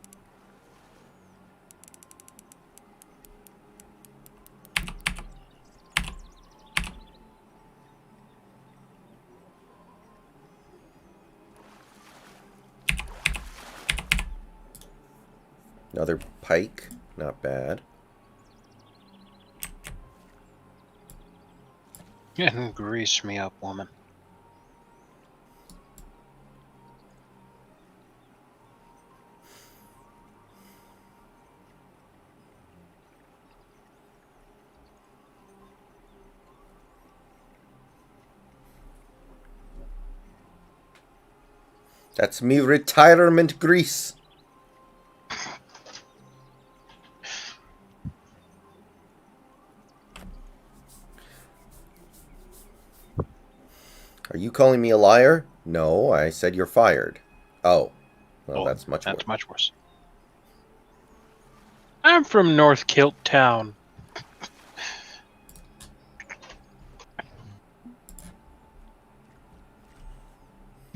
Another pike. Not bad. And grease me up, woman. That's me retirement grease. Are you calling me a liar? No, I said you're fired. Oh. Well, that's much worse. That's much worse. I'm from North Kilt Town.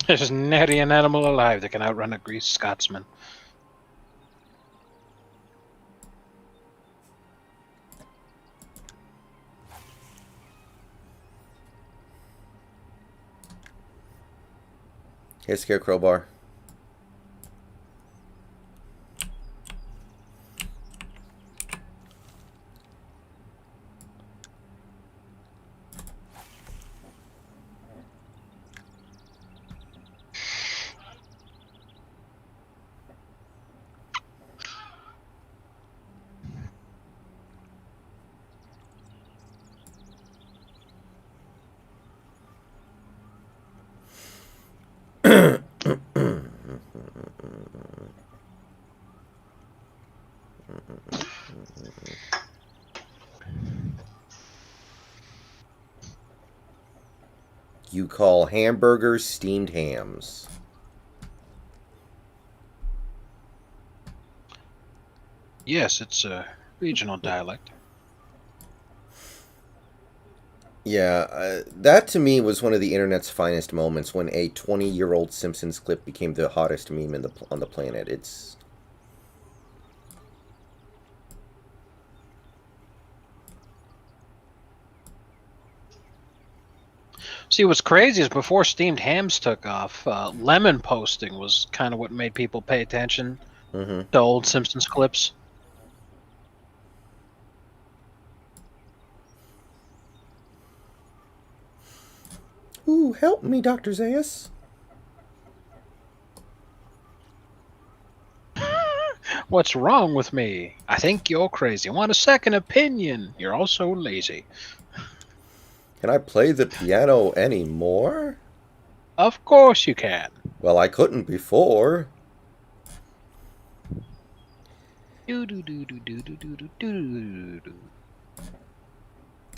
There's nary an animal alive that can outrun a greased Scotsman. Hey, Scarecrow Bar. You call hamburgers steamed hams. Yes, it's a regional dialect. Yeah, that to me was one of the internet's finest moments when a 20-year-old Simpsons clip became the hottest meme on the planet. It's See, what's crazy is before steamed hams took off, lemon posting was kind of what made people pay attention to old Simpsons clips. Ooh, help me, Dr. Zayas. What's wrong with me? I think you're crazy. Want a second opinion? You're also lazy. Can I play the piano anymore? Of course you can. Well, I couldn't before.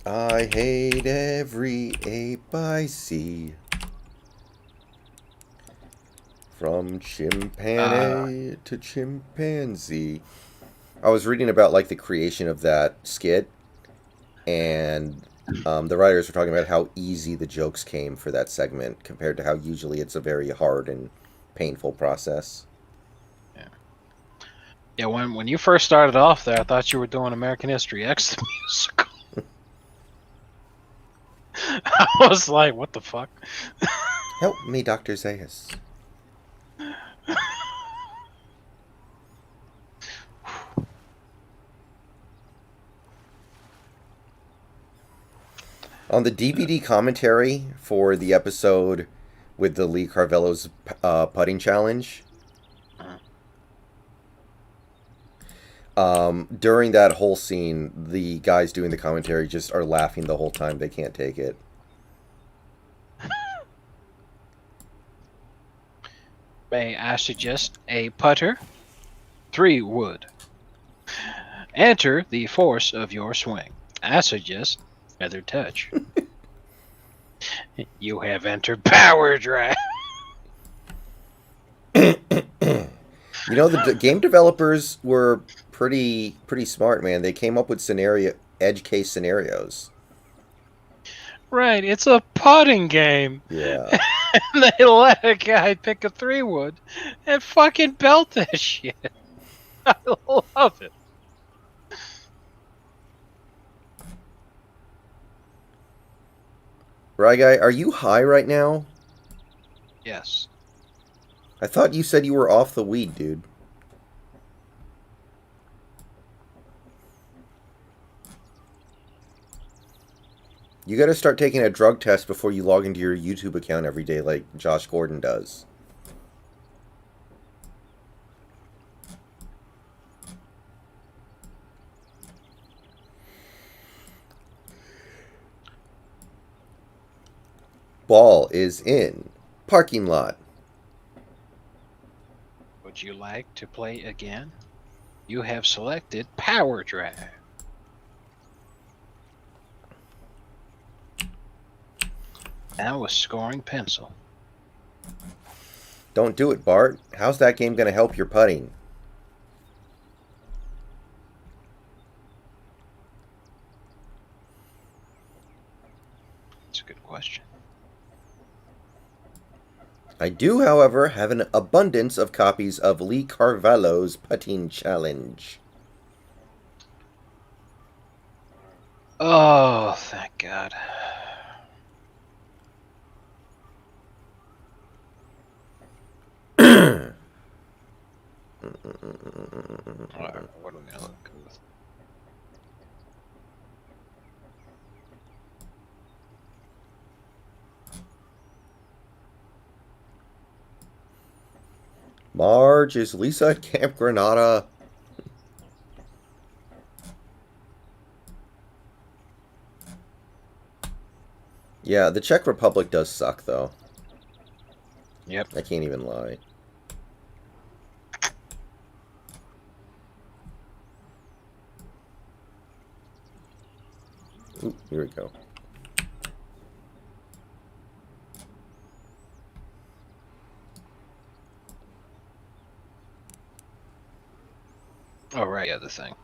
I hate every ape I see. From chimpanzee to chimpanzee. I was reading about like the creation of that skit, and the writers were talking about how easy the jokes came for that segment compared to how usually it's a very hard and painful process. Yeah, when you first started off there, I thought you were doing American History X the musical. I was like, what the fuck? Help me, Dr. Zayas. On the DVD commentary for the episode with the Lee Carvello's putting challenge, during that whole scene, the guys doing the commentary just are laughing the whole time. They can't take it. May I suggest a putter? 3 wood. Enter the force of your swing. I suggest feather touch. You have entered power drive. You know, the game developers were pretty smart, man. They came up with edge case scenarios. Right, it's a putting game. Yeah. And they let a guy pick a 3 wood and fucking belt that shit. I love it. Ryguy, are you high right now? Yes. I thought you said you were off the weed, dude. You gotta start taking a drug test before you log into your YouTube account every day like Josh Gordon does. Ball is in. Parking lot. Would you like to play again? You have selected power drive. Now a scoring pencil. Don't do it, Bart. How's that game gonna help your putting? That's a good question. I do, however, have an abundance of copies of Lee Carvello's putting challenge. Oh, thank God. Alright, what are we gonna look with? Marge, is Lisa at Camp Granada? Yeah, the Czech Republic does suck, though. Yep. I can't even lie. Ooh, here we go. Oh, right, yeah, the thing.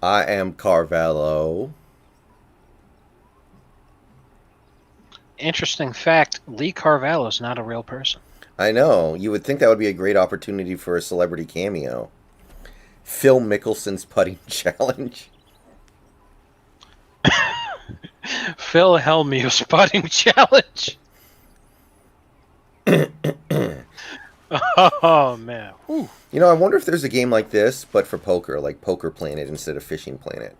I am Carvello. Interesting fact, Lee Carvello is not a real person. I know. You would think that would be a great opportunity for a celebrity cameo. Phil Mickelson's putting challenge. Phil Hellmuth's putting challenge. Oh, man. Whew. You know, I wonder if there's a game like this, but for poker, like Poker Planet instead of Fishing Planet.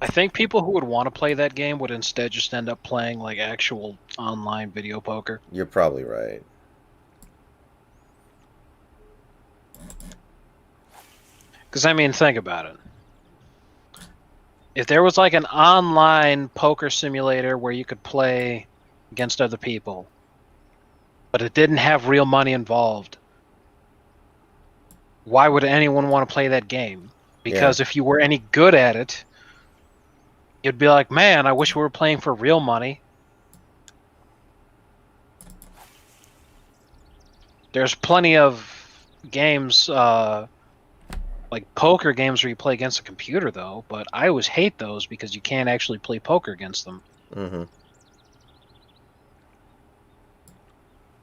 I think people who would want to play that game would instead just end up playing like actual online video poker. You're probably right. Because I mean, think about it. If there was like an online poker simulator where you could play against other people, but it didn't have real money involved, why would anyone want to play that game? Because if you were any good at it, you'd be like, man, I wish we were playing for real money. There's plenty of games, like poker games where you play against a computer, though, but I always hate those because you can't actually play poker against them. Mm-hmm.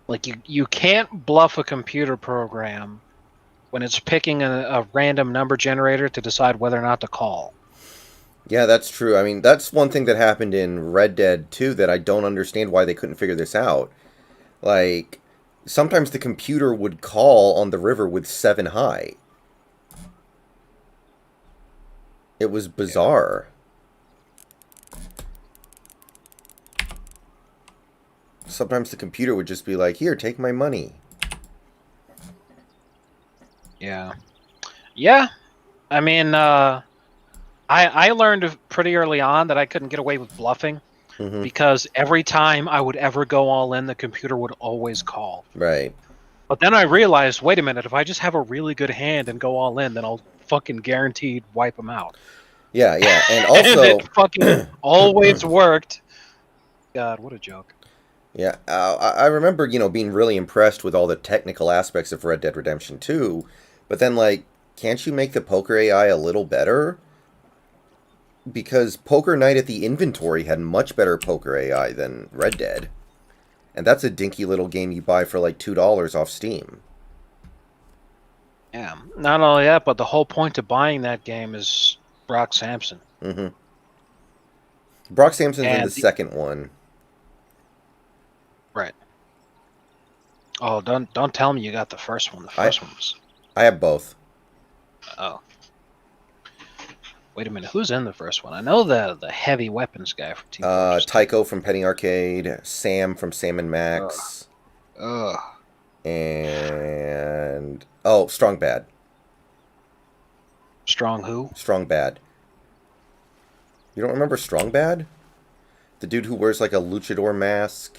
Like, you can't bluff a computer program when it's picking a random number generator to decide whether or not to call. Yeah, that's true. I mean, that's one thing that happened in Red Dead 2 that I don't understand why they couldn't figure this out. Like, sometimes the computer would call on the river with 7 high. It was bizarre. Sometimes the computer would just be like, here, take my money. Yeah. Yeah. I mean, I learned pretty early on that I couldn't get away with bluffing because every time I would ever go all in, the computer would always call. Right. But then I realized, wait a minute, if I just have a really good hand and go all in, then I'll fucking guaranteed wipe them out. Yeah, yeah. And also... and it fucking always worked. God, what a joke. Yeah, I remember, being really impressed with all the technical aspects of Red Dead Redemption 2, but then, like, can't you make the poker AI a little better? Because Poker Night at the Inventory had much better poker AI than Red Dead. And that's a dinky little game you buy for, like, $2 off Steam. Yeah, not only that, but the whole point of buying that game is Brock Sampson. Mm-hmm. Brock Sampson's in the second one. Right. Oh, don't tell me you got the first one. The first one was... I have both. Oh. Wait a minute, who's in the first one? I know the heavy weapons guy from Team Fortress 2. Tycho from Penny Arcade, Sam from Sam and Max. Ugh. And... Oh, Strong Bad. Strong who? Strong Bad. You don't remember Strong Bad? The dude who wears like a luchador mask.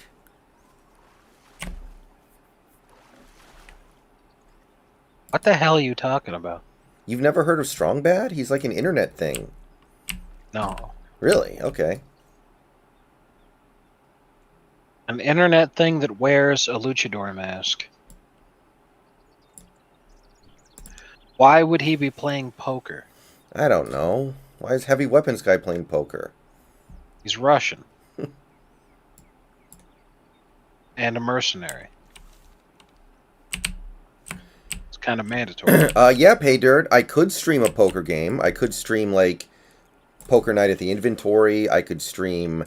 What the hell are you talking about? You've never heard of Strong Bad? He's like an internet thing. No. Really? Okay. An internet thing that wears a luchador mask. Why would he be playing poker? I don't know. Why is Heavy Weapons Guy playing poker? He's Russian. And a mercenary. It's kind of mandatory. Yeah, Pay Dirt. I could stream a poker game. I could stream, like, Poker Night at the Inventory. I could stream,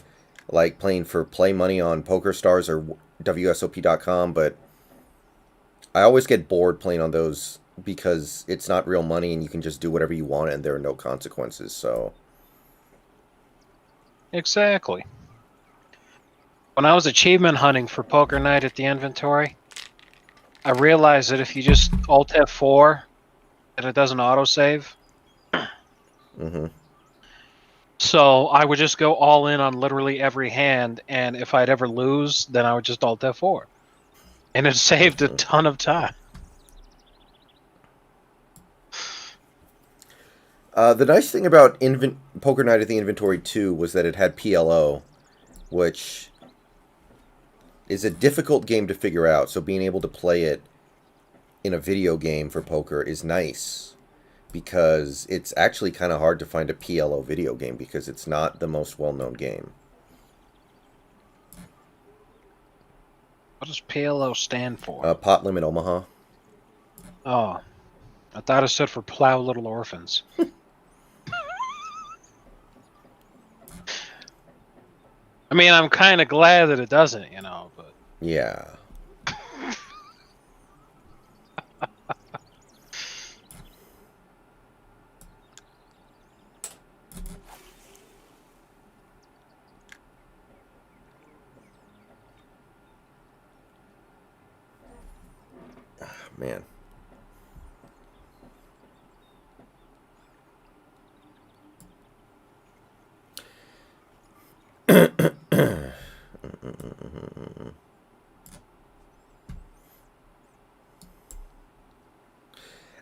like, playing for Play Money on PokerStars or WSOP.com, but I always get bored playing on those because it's not real money and you can just do whatever you want and there are no consequences, so... Exactly. When I was achievement hunting for Poker Night at the Inventory, I realized that if you just Alt F4, that it doesn't autosave. So I would just go all in on literally every hand, and if I'd ever lose, then I would just Alt F4. And it saved a ton of time. The nice thing about Poker Night at the Inventory 2 was that it had PLO, which is a difficult game to figure out, so being able to play it in a video game for poker is nice, because it's actually kind of hard to find a PLO video game, because it's not the most well-known game. What does PLO stand for? Pot Limit Omaha. Oh, I thought it stood for Plow Little Orphans. I mean, I'm kind of glad that it doesn't, but... Yeah. man.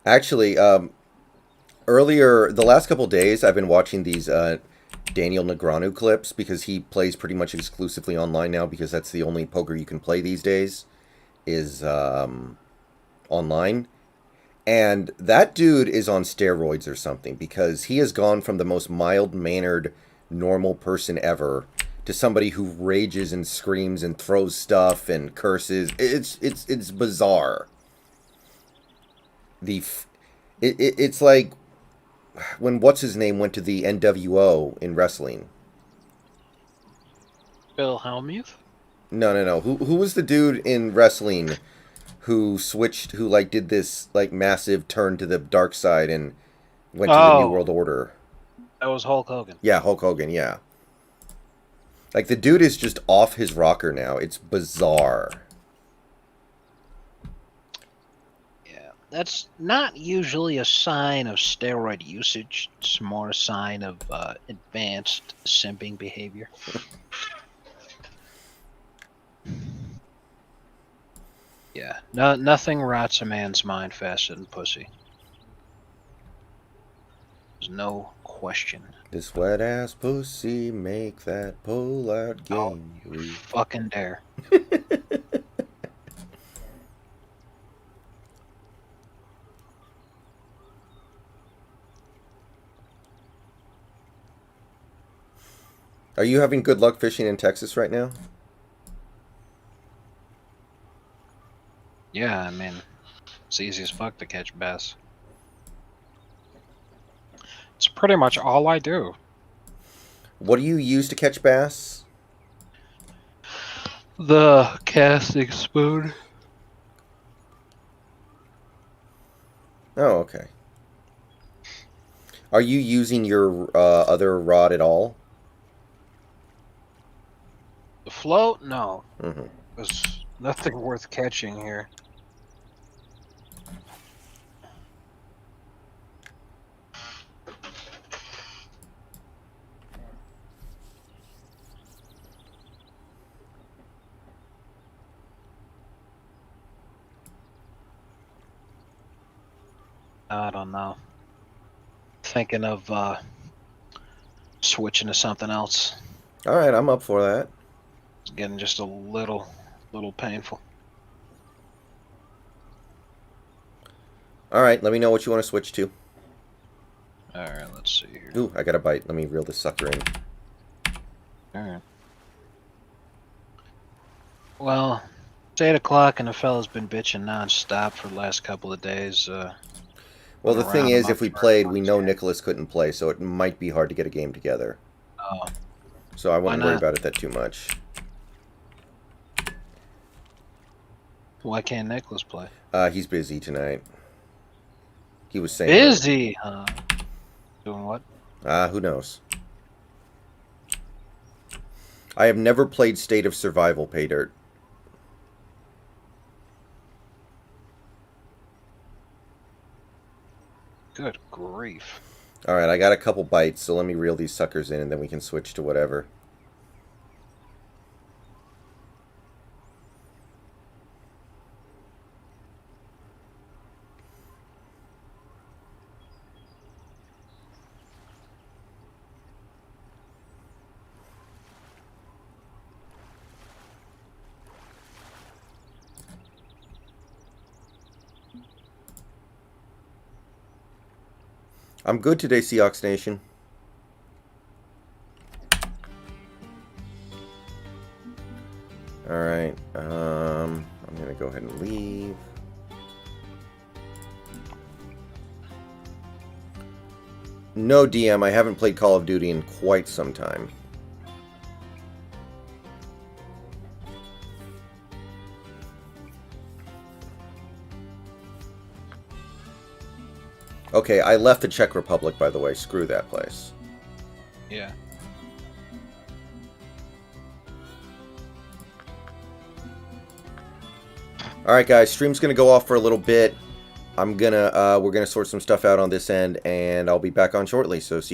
Actually, earlier, the last couple days, I've been watching these Daniel Negreanu clips because he plays pretty much exclusively online now because that's the only poker you can play these days is online. And that dude is on steroids or something because he has gone from the most mild-mannered, normal person ever to somebody who rages and screams and throws stuff and curses. It's bizarre. It's like when what's his name went to the NWO in wrestling. Bill Hellmuth? No. Who was the dude in wrestling who switched, who like did this like massive turn to the dark side and went to the New World Order? That was Hulk Hogan. Yeah, Hulk Hogan, yeah. Like the dude is just off his rocker now. It's bizarre. Yeah, that's not usually a sign of steroid usage. It's more a sign of advanced simping behavior. Yeah, nothing rots a man's mind faster than pussy. There's no question. This wet ass pussy make that pull out game. Oh, you fucking dare. Are you having good luck fishing in Texas right now? Yeah, I mean, it's easy as fuck to catch bass. It's pretty much all I do. What do you use to catch bass? The casting spoon. Oh, okay. Are you using your other rod at all? The float? No. Mm-hmm. There's nothing worth catching here. I don't know. Thinking of switching to something else. All right, I'm up for that. It's getting just a little painful. All right, let me know what you want to switch to. All right, let's see here. Ooh, I got a bite. Let me reel this sucker in. All right. Well, it's 8 o'clock and the fella's been bitching non-stop for the last couple of days. Well, the thing is, if we played, we know Yeah. Nicholas couldn't play, so it might be hard to get a game together. Oh, So I wouldn't Why worry not? about it that too much. why can't Nicholas play? He's busy tonight. He was saying... Busy, huh? Doing what? Who knows? I have never played State of Survival, Paydirt. Good grief. Alright, I got a couple bites, so let me reel these suckers in and then we can switch to whatever. I'm good today, Sioux Nation. Alright, I'm gonna go ahead and leave. No, DM, I haven't played Call of Duty in quite some time. Okay, I left the Czech Republic, by the way. Screw that place. Yeah. All right, guys. Stream's gonna go off for a little bit. We're gonna sort some stuff out on this end, and I'll be back on shortly. So see you